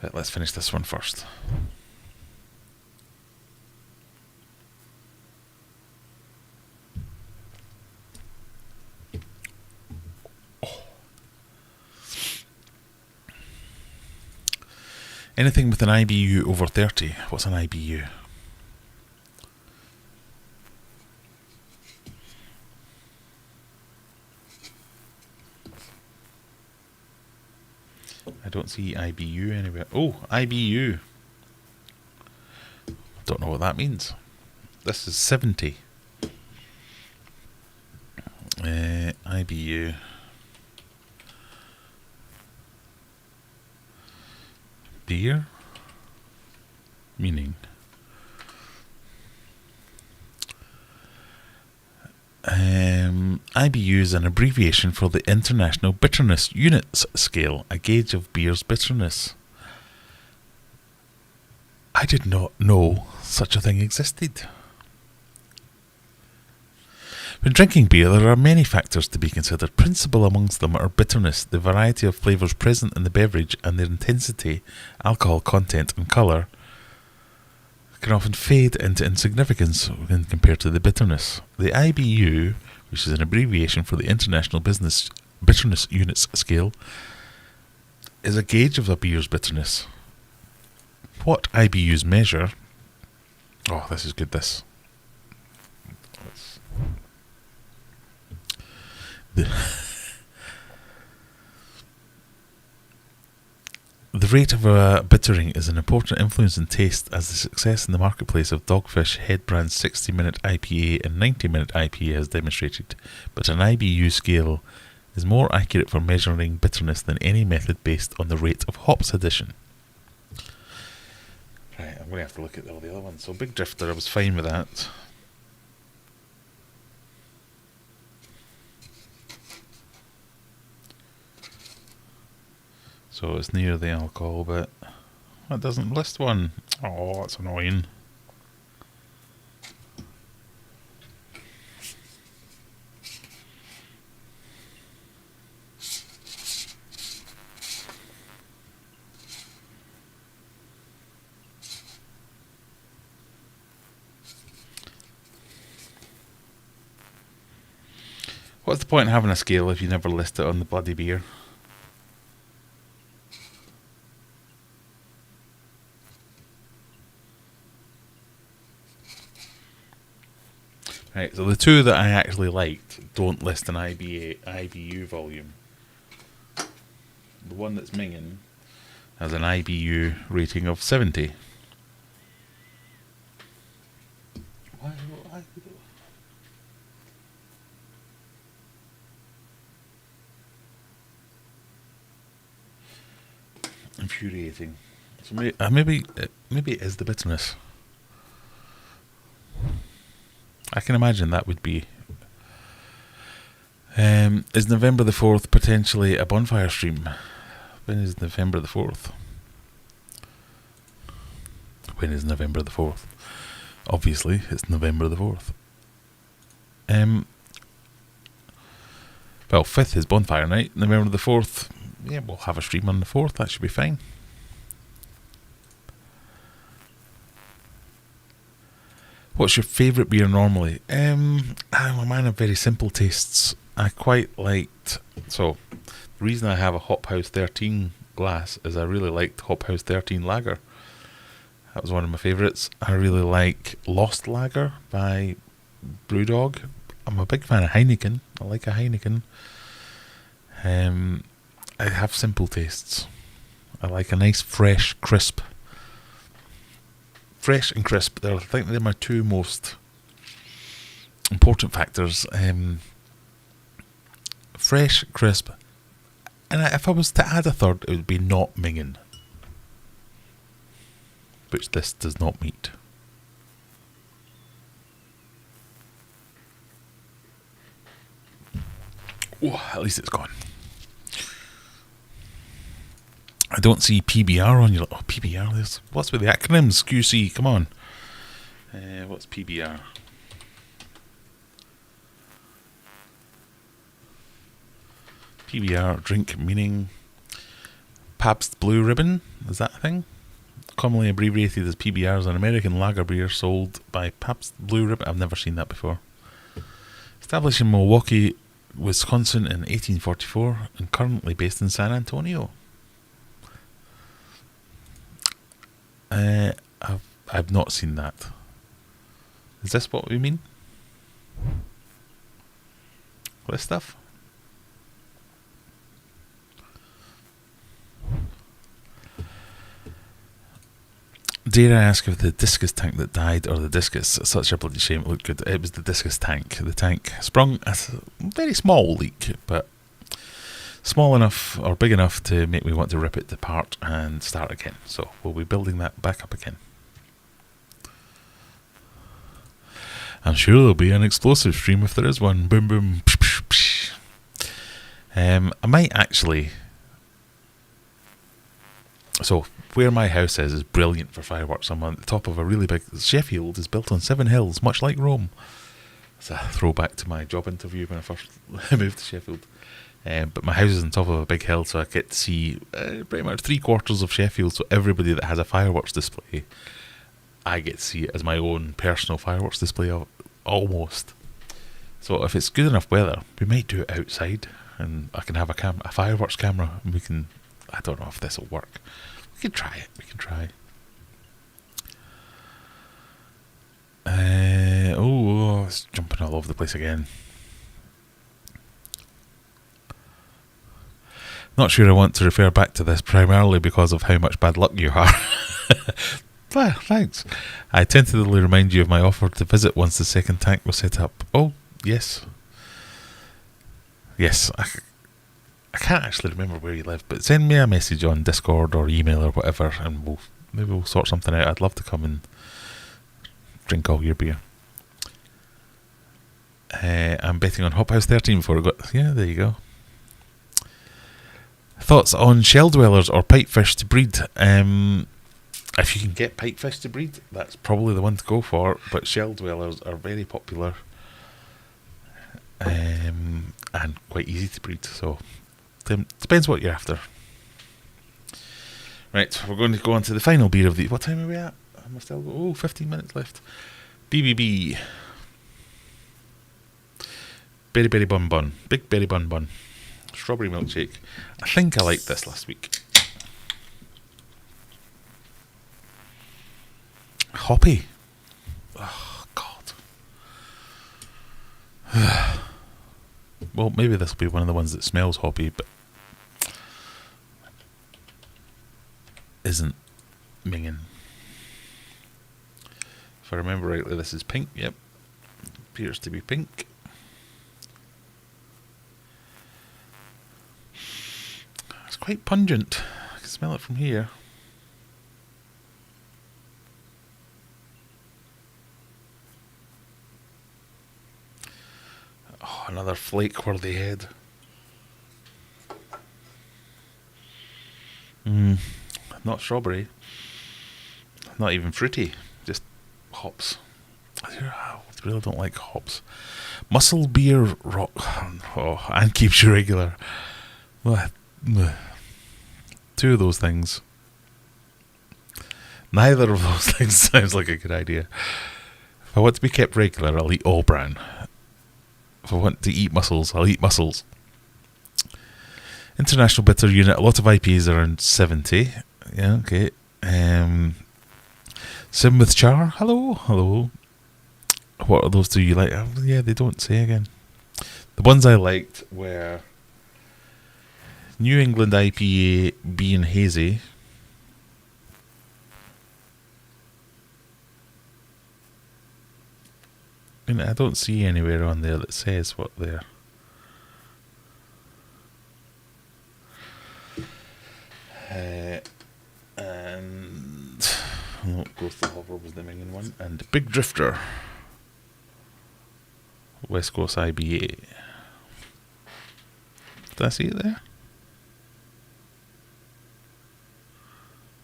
But let's finish this one first. Oh. Anything with an IBU over 30. What's an IBU? I don't see IBU anywhere. Oh, IBU. Don't know what that means. This is 70. IBU. Beer? Meaning. IBU is an abbreviation for the International Bitterness Units Scale, a gauge of beer's bitterness. I did not know such a thing existed. When drinking beer, there are many factors to be considered. Principal amongst them are bitterness, the variety of flavours present in the beverage, and their intensity, alcohol content, and colour can often fade into insignificance when compared to the bitterness. The IBU, which is an abbreviation for the International Bitterness Units Scale, is a gauge of a beer's bitterness. What IBUs measure... Oh, this is good, this. The rate of bittering is an important influence in taste, as the success in the marketplace of Dogfish Head Brand's 60-minute IPA and 90-minute IPA has demonstrated, but an IBU scale is more accurate for measuring bitterness than any method based on the rate of hops addition. Right, I'm going to have to look at all the other ones. So Big Drifter, I was fine with that. So it's near the alcohol, but that doesn't list one. Oh, that's annoying. What's the point in having a scale if you never list it on the bloody beer? Right, so the two that I actually liked don't list an IBU volume. The one that's minging has an IBU rating of 70. Why? Infuriating. So maybe it is the bitterness. I can imagine that would be. Is November the 4th potentially a bonfire stream? When is November the 4th? When is November the 4th? Obviously, it's November the 4th. Well, 5th is bonfire night. November the 4th, yeah, we'll have a stream on the 4th. That should be fine. What's your favourite beer normally? I'm a man of very simple tastes. I quite liked... So, the reason I have a Hop House 13 glass is I really liked Hop House 13 Lager. That was one of my favourites. I really like Lost Lager by Brewdog. I'm a big fan of Heineken. I like a Heineken. I have simple tastes. I like a nice, fresh, crisp... Fresh and crisp, I think they're my two most important factors. Fresh, crisp, and if I was to add a third, it would be not minging, which this does not meet. Oh, at least it's gone. I don't see PBR on your... Oh, PBR, what's with the acronyms? QC, come on. What's PBR? PBR, drink meaning Pabst Blue Ribbon, is that a thing? Commonly abbreviated as PBR, is an American lager beer sold by Pabst Blue Ribbon. I've never seen that before. Established in Milwaukee, Wisconsin in 1844 and currently based in San Antonio. I've not seen that. Is this what we mean? This stuff? Dare I ask if the Discus tank that died or the Discus? Such a bloody shame. It looked good. It was the Discus tank. The tank sprung a very small leak, but small enough or big enough to make me want to rip it apart and start again. So we'll be building that back up again. I'm sure there'll be an explosive stream if there is one. Boom, boom. Psh, psh, psh. I might actually... So, where my house is brilliant for fireworks. I'm on the top of a really big... Sheffield is built on 7 hills, much like Rome. It's a throwback to my job interview when I first moved to Sheffield. But my house is on top of a big hill, so I get to see pretty much 3/4 of Sheffield. So everybody that has a fireworks display, I get to see it as my own personal fireworks display, almost. So if it's good enough weather, we might do it outside, and I can have a fireworks camera, and we can... I don't know if this will work. We can try it. It's jumping all over the place again. Not sure I want to refer back to this, primarily because of how much bad luck you are. Well, thanks. I tentatively remind you of my offer to visit once the second tank was set up. Oh, yes. Yes, I can't actually remember where you live, but send me a message on Discord or email or whatever, and maybe we'll sort something out. I'd love to come and drink all your beer. I'm betting on Hop House 13 before I got... Yeah, there you go. Thoughts on shell dwellers or pipefish to breed? If you can get pipefish to breed, that's probably the one to go for, but shell dwellers are very popular and quite easy to breed, so depends what you're after. Right, we're going to go on to the final beer of the... What time are we at? Am I still... 15 minutes left. BBB. Berry Berry Bun Bun. Big Berry Bun Bun. Strawberry milkshake. I think I liked this last week. Hoppy. Oh, God. Well, maybe this will be one of the ones that smells hoppy, but isn't minging. If I remember rightly, this is pink. Yep. Appears to be pink. It's quite pungent. I can smell it from here. Oh, another flake-worthy head. Not strawberry. Not even fruity. Just hops. I really don't like hops. Muscle beer rock. Oh, and keeps you regular. Two of those things. Neither of those things sounds like a good idea. If I want to be kept regular, I'll eat all brown. If I want to eat mussels, I'll eat mussels. International bitter unit. A lot of IPAs around 70. Yeah, okay. Sim with char. Hello. What are those two you like? Yeah, they don't say again. The ones I liked were New England IPA being hazy. And I don't see anywhere on there that says what they're. And Ghost of Hover was the main one. And Big Drifter. West Coast IBA. Did I see it there?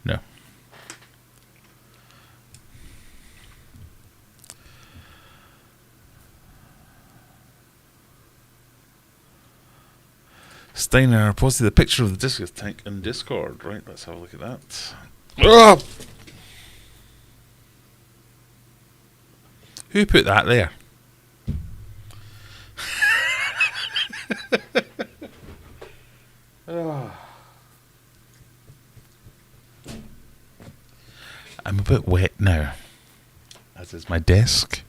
No. Steiner posted a picture of the Discus tank in Discord. Right, let's have a look at that. Oh! Who put that there? Oh. I'm a bit wet now, as is my desk,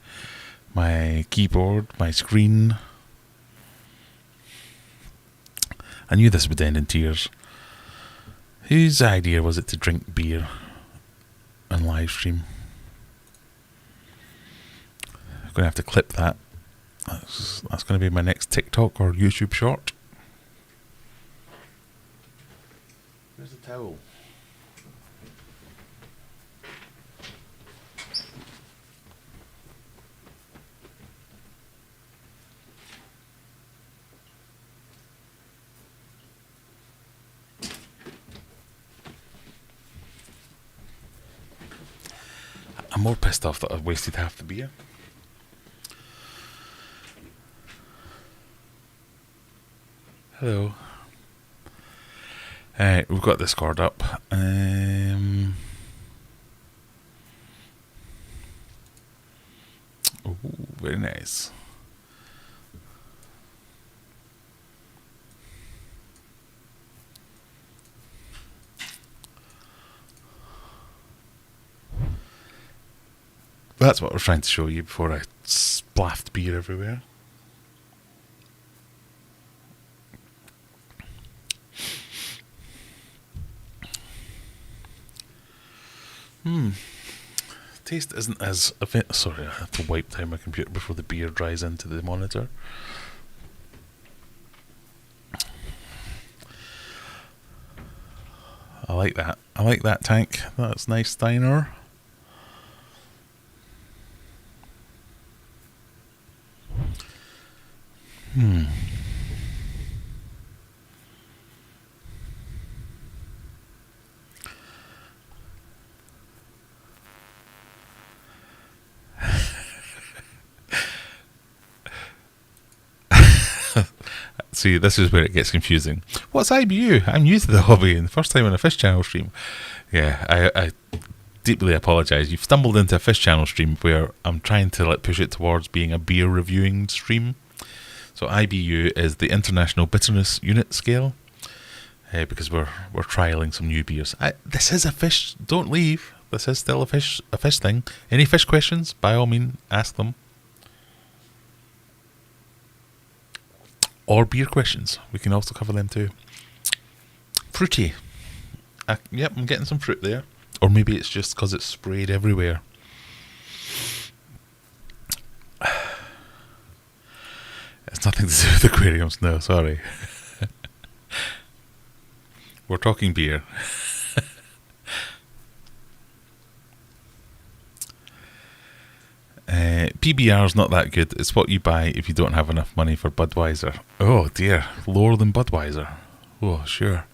my keyboard, my screen. I knew this would end in tears. Whose idea was it to drink beer and live stream? I'm going to have to clip that. That's going to be my next TikTok or YouTube short. Where's the towel? I'm more pissed off that I've wasted half the beer. Hello. We've got this card up. Oh, very nice. That's what I was trying to show you before I splaffed beer everywhere. Taste isn't as... Sorry, I have to wipe down my computer before the beer dries into the monitor. I like that. I like that tank. That's nice, Steiner. See, this is where it gets confusing. What's IBU? I'm new to the hobby and the first time on a Fish Channel stream. Yeah, I deeply apologise. You've stumbled into a Fish Channel stream where I'm trying to push it towards being a beer reviewing stream. So IBU is the International Bitterness Unit Scale, because we're trialling some new beers. This is a fish. Don't leave. This is still a fish thing. Any fish questions? By all means, ask them. Or beer questions. We can also cover them too. Fruity. Yep, I'm getting some fruit there. Or maybe it's just because it's sprayed everywhere. It's nothing to do with aquariums, no, sorry. We're talking beer. PBR's not that good. It's what you buy if you don't have enough money for Budweiser. Oh dear, lower than Budweiser. Oh, sure.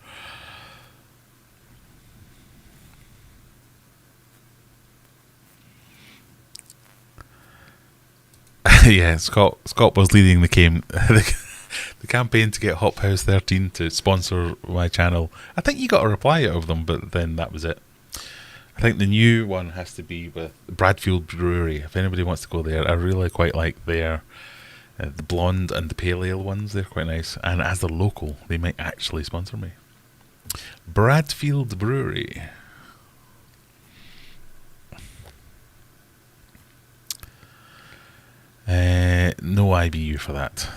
Yeah, Scott was leading the campaign to get Hop House 13 to sponsor my channel. I think you got a reply out of them, but then that was it. I think the new one has to be with Bradfield Brewery. If anybody wants to go there, I really quite like their the blonde and the pale ale ones. They're quite nice. And as they're local, they might actually sponsor me. Bradfield Brewery. No IBU for that.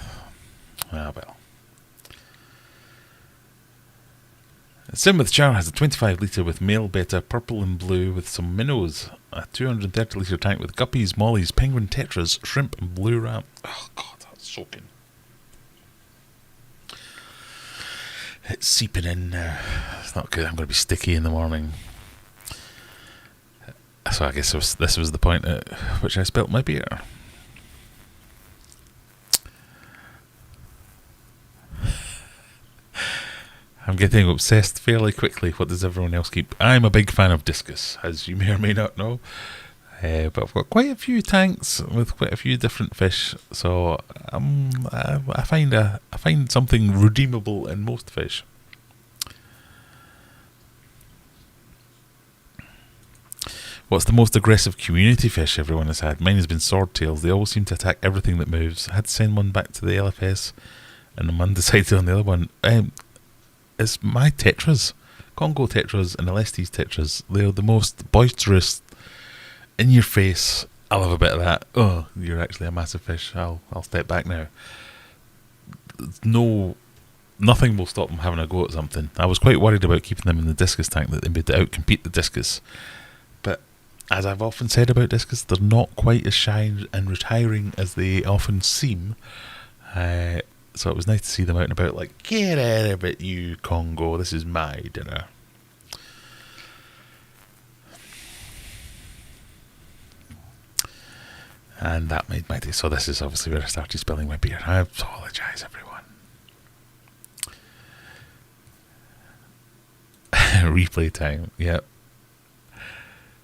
Ah, well. Simmouth Jar has a 25 litre with male beta, purple and blue with some minnows. A 230 litre tank with guppies, mollies, penguin tetras, shrimp and blue ram. Oh god, that's soaking. It's seeping in now. It's not good. I'm going to be sticky in the morning. So I guess this was the point at which I spilt my beer. I'm getting obsessed fairly quickly. What does everyone else keep? I'm a big fan of Discus, as you may or may not know. But I've got quite a few tanks with quite a few different fish, so I find something redeemable in most fish. What's the most aggressive community fish everyone has had? Mine has been swordtails. They always seem to attack everything that moves. I had to send one back to the LFS, and I'm undecided on the other one. It's my tetras, Congo tetras and LST's tetras, they're the most boisterous, in your face. I'll have a bit of that. Oh, you're actually a massive fish. I'll step back now. Nothing will stop them having a go at something. I was quite worried about keeping them in the Discus tank, that they would outcompete the Discus. But as I've often said about Discus, they're not quite as shy and retiring as they often seem. So it was nice to see them out and about, like, get out of it, you Congo, this is my dinner. And that made my day. So this is obviously where I started spilling my beer. I apologise, everyone. Replay time, yep.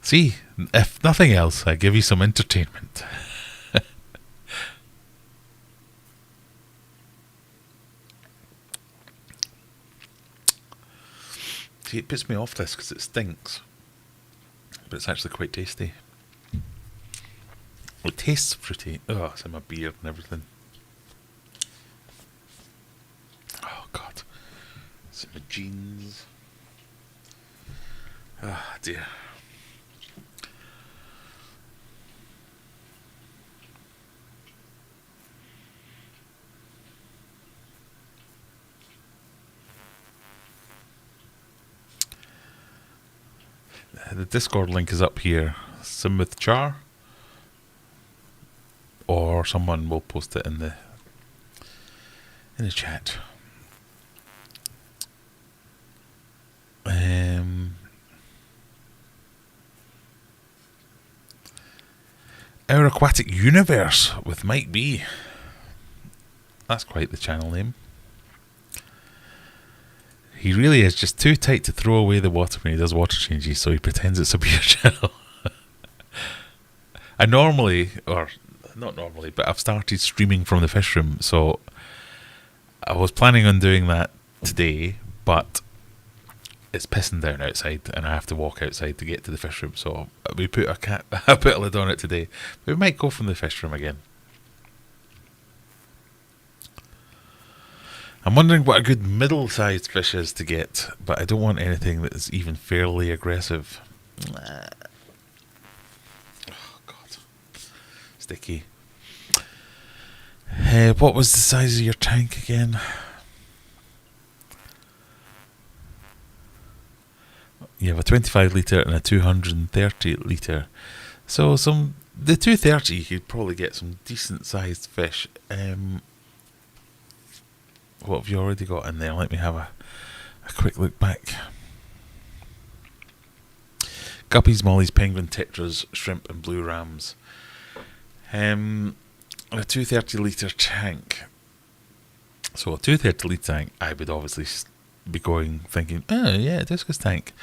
See, if nothing else, I give you some entertainment. See, it puts me off this because it stinks. But it's actually quite tasty. It tastes fruity. Oh, it's in my beard and everything. Oh, God. It's in my jeans. Ah, dear. The Discord link is up here. Simith Char. Or someone will post it in the chat. Our Aquatic Universe with Mike B. That's quite the channel name. He really is just too tight to throw away the water when he does water changes, so he pretends it's a beer channel. I normally, or not normally, but I've started streaming from the fish room, so I was planning on doing that today, but it's pissing down outside and I have to walk outside to get to the fish room, so we put I put a lid on it today. But we might go from the fish room again. I'm wondering what a good middle-sized fish is to get, but I don't want anything that is even fairly aggressive. Oh, God. Sticky. What was the size of your tank again? You have a 25 litre and a 230 litre. So the 230 you could probably get some decent sized fish. What have you already got in there? Let me have a quick look back. Guppies, mollies, penguin, tetras, shrimp and blue rams. A 230 litre tank. So a 230 litre tank, I would obviously be thinking, oh yeah, Discus tank.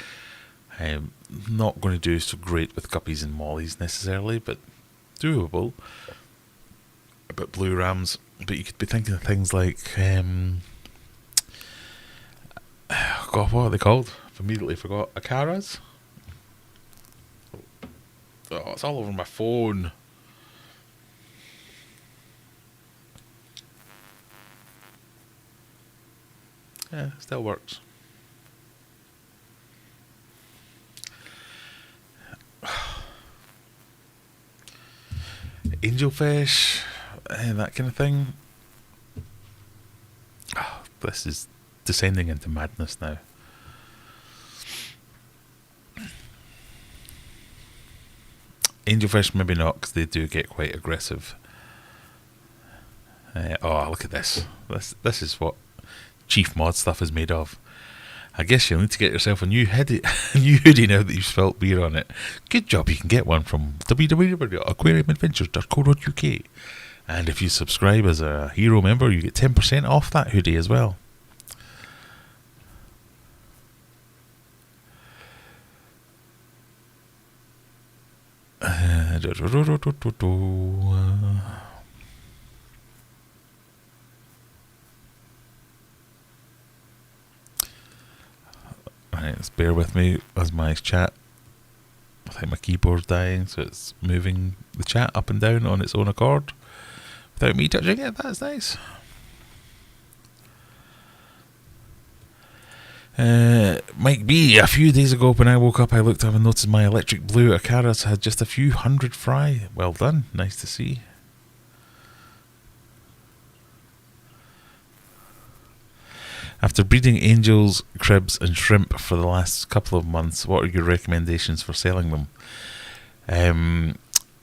Not going to do so great with guppies and mollies necessarily, but doable. But blue rams, but you could be thinking of things like, God, what are they called? I've immediately forgot. Acaras? Oh, it's all over my phone. Yeah, still works. Angelfish, that kind of thing. Oh, this is descending into madness now. Angelfish, maybe not, because they do get quite aggressive. Oh, look at this. This is what Chief Mod stuff is made of. I guess you'll need to get yourself a new hoodie now that you've spelt beer on it. Good job, you can get one from www.aquariumadventures.co.uk. And if you subscribe as a hero member, you get 10% off that hoodie as well. Right, let's bear with me as my chat. I think my keyboard's dying, so it's moving the chat up and down on its own accord without me touching it. That's nice. Mike B, a few days ago when I woke up, I looked up and noticed my electric blue Acaras had just a few hundred fry. Well done, nice to see. After breeding angels, cribs and shrimp for the last couple of months, what are your recommendations for selling them?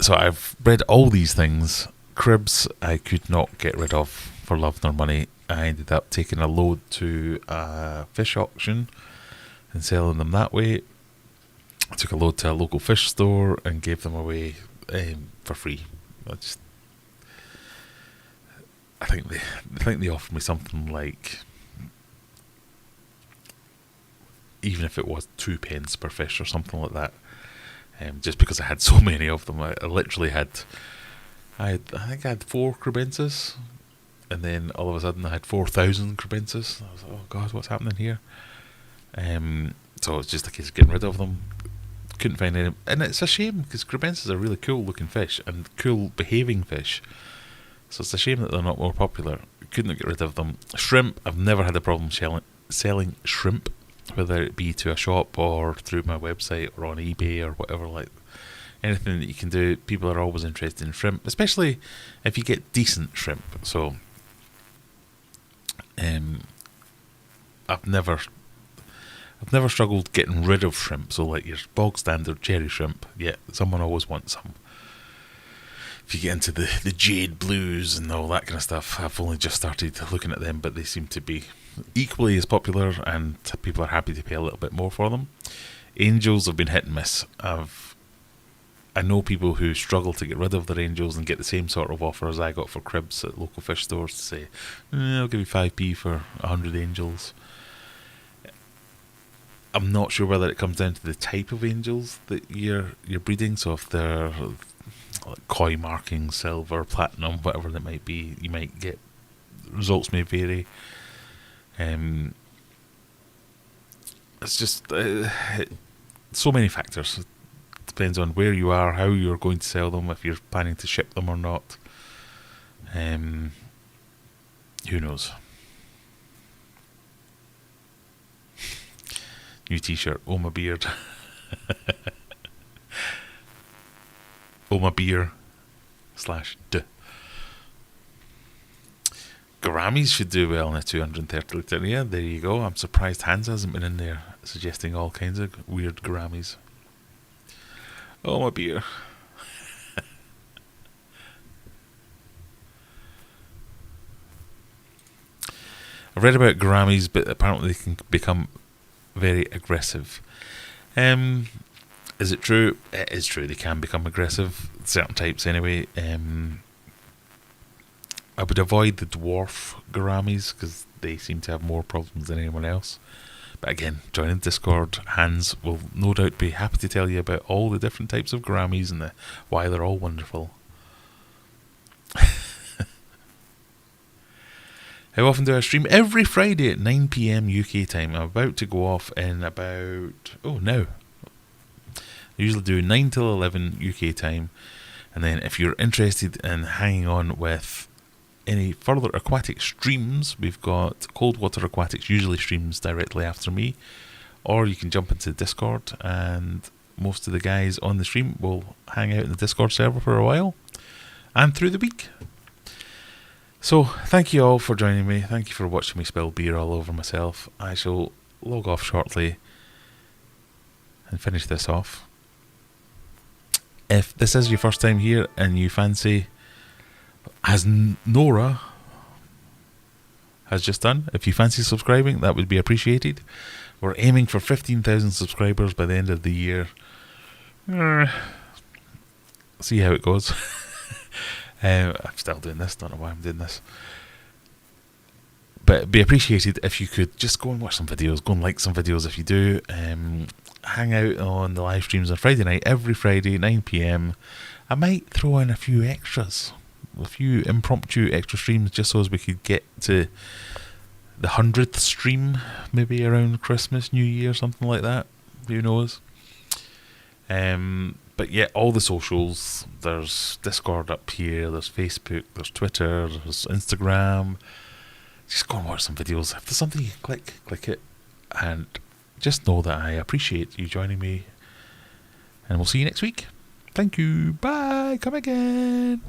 So I've bred all these things. Cribs I could not get rid of for love nor money. I ended up taking a load to a fish auction and selling them that way. I took a load to a local fish store and gave them away for free. I think they offered me something like, even if it was 2 pence per fish or something like that, just because I had so many of them. I literally had, I think I had 4 crebensis, and then all of a sudden I had 4,000 crebensis. I was like, oh God, what's happening here? So it's just a case of getting rid of them. Couldn't find any, and it's a shame because crebensis are really cool looking fish and cool behaving fish. So it's a shame that they're not more popular. Couldn't get rid of them. Shrimp, I've never had a problem selling shrimp, whether it be to a shop or through my website or on eBay or whatever. Like anything that you can do, people are always interested in shrimp, especially if you get decent shrimp. So I've never struggled getting rid of shrimp. So like your bog standard cherry shrimp, yeah, someone always wants some. If you get into the jade blues and all that kind of stuff, I've only just started looking at them, but they seem to be equally as popular and people are happy to pay a little bit more for them. Angels have been hit and miss. I know people who struggle to get rid of their angels and get the same sort of offer as I got for cribs at local fish stores to say, I'll give you 5p for 100 angels. I'm not sure whether it comes down to the type of angels that you're breeding. So if they're like koi marking, silver, platinum, whatever that might be, you might get, results may vary. It's just so many factors. It depends on where you are, how you're going to sell them, if you're planning to ship them or not. Who knows? New t-shirt, oh my beard. Oh my beer /d. Gouramis should do well in a 230 litre. Yeah, there you go. I'm surprised Hans hasn't been in there suggesting all kinds of weird gouramis. Oh my beer. I've read about gouramis, but apparently they can become very aggressive. Is it true? It is true, they can become aggressive, certain types anyway. I would avoid the dwarf gouramis because they seem to have more problems than anyone else. But again, joining Discord, Hans will no doubt be happy to tell you about all the different types of gouramis and why they're all wonderful. How often do I stream? Every Friday at 9 PM UK time. I'm about to go off in about... now. I usually do 9 till 11 UK time. And then if you're interested in hanging on with any further aquatic streams, we've got Cold Water Aquatics usually streams directly after me. Or you can jump into Discord and most of the guys on the stream will hang out in the Discord server for a while. And through the week. So, thank you all for joining me. Thank you for watching me spill beer all over myself. I shall log off shortly and finish this off. If this is your first time here and you fancy, as Nora has just done, if you fancy subscribing, that would be appreciated. We're aiming for 15,000 subscribers by the end of the year. See how it goes. I'm still doing this, don't know why I'm doing this. But it'd be appreciated if you could just go and watch some videos, go and like some videos if you do. Hang out on the live streams on Friday night, every Friday, 9 PM. I might throw in a few extras, a few impromptu extra streams just so as we could get to the 100th stream, maybe around Christmas, New Year, something like that. Who knows? But yeah, all the socials, there's Discord up here, there's Facebook, there's Twitter, there's Instagram. Just go and watch some videos. If there's something you can click it. And just know that I appreciate you joining me. And we'll see you next week. Thank you. Bye. Come again.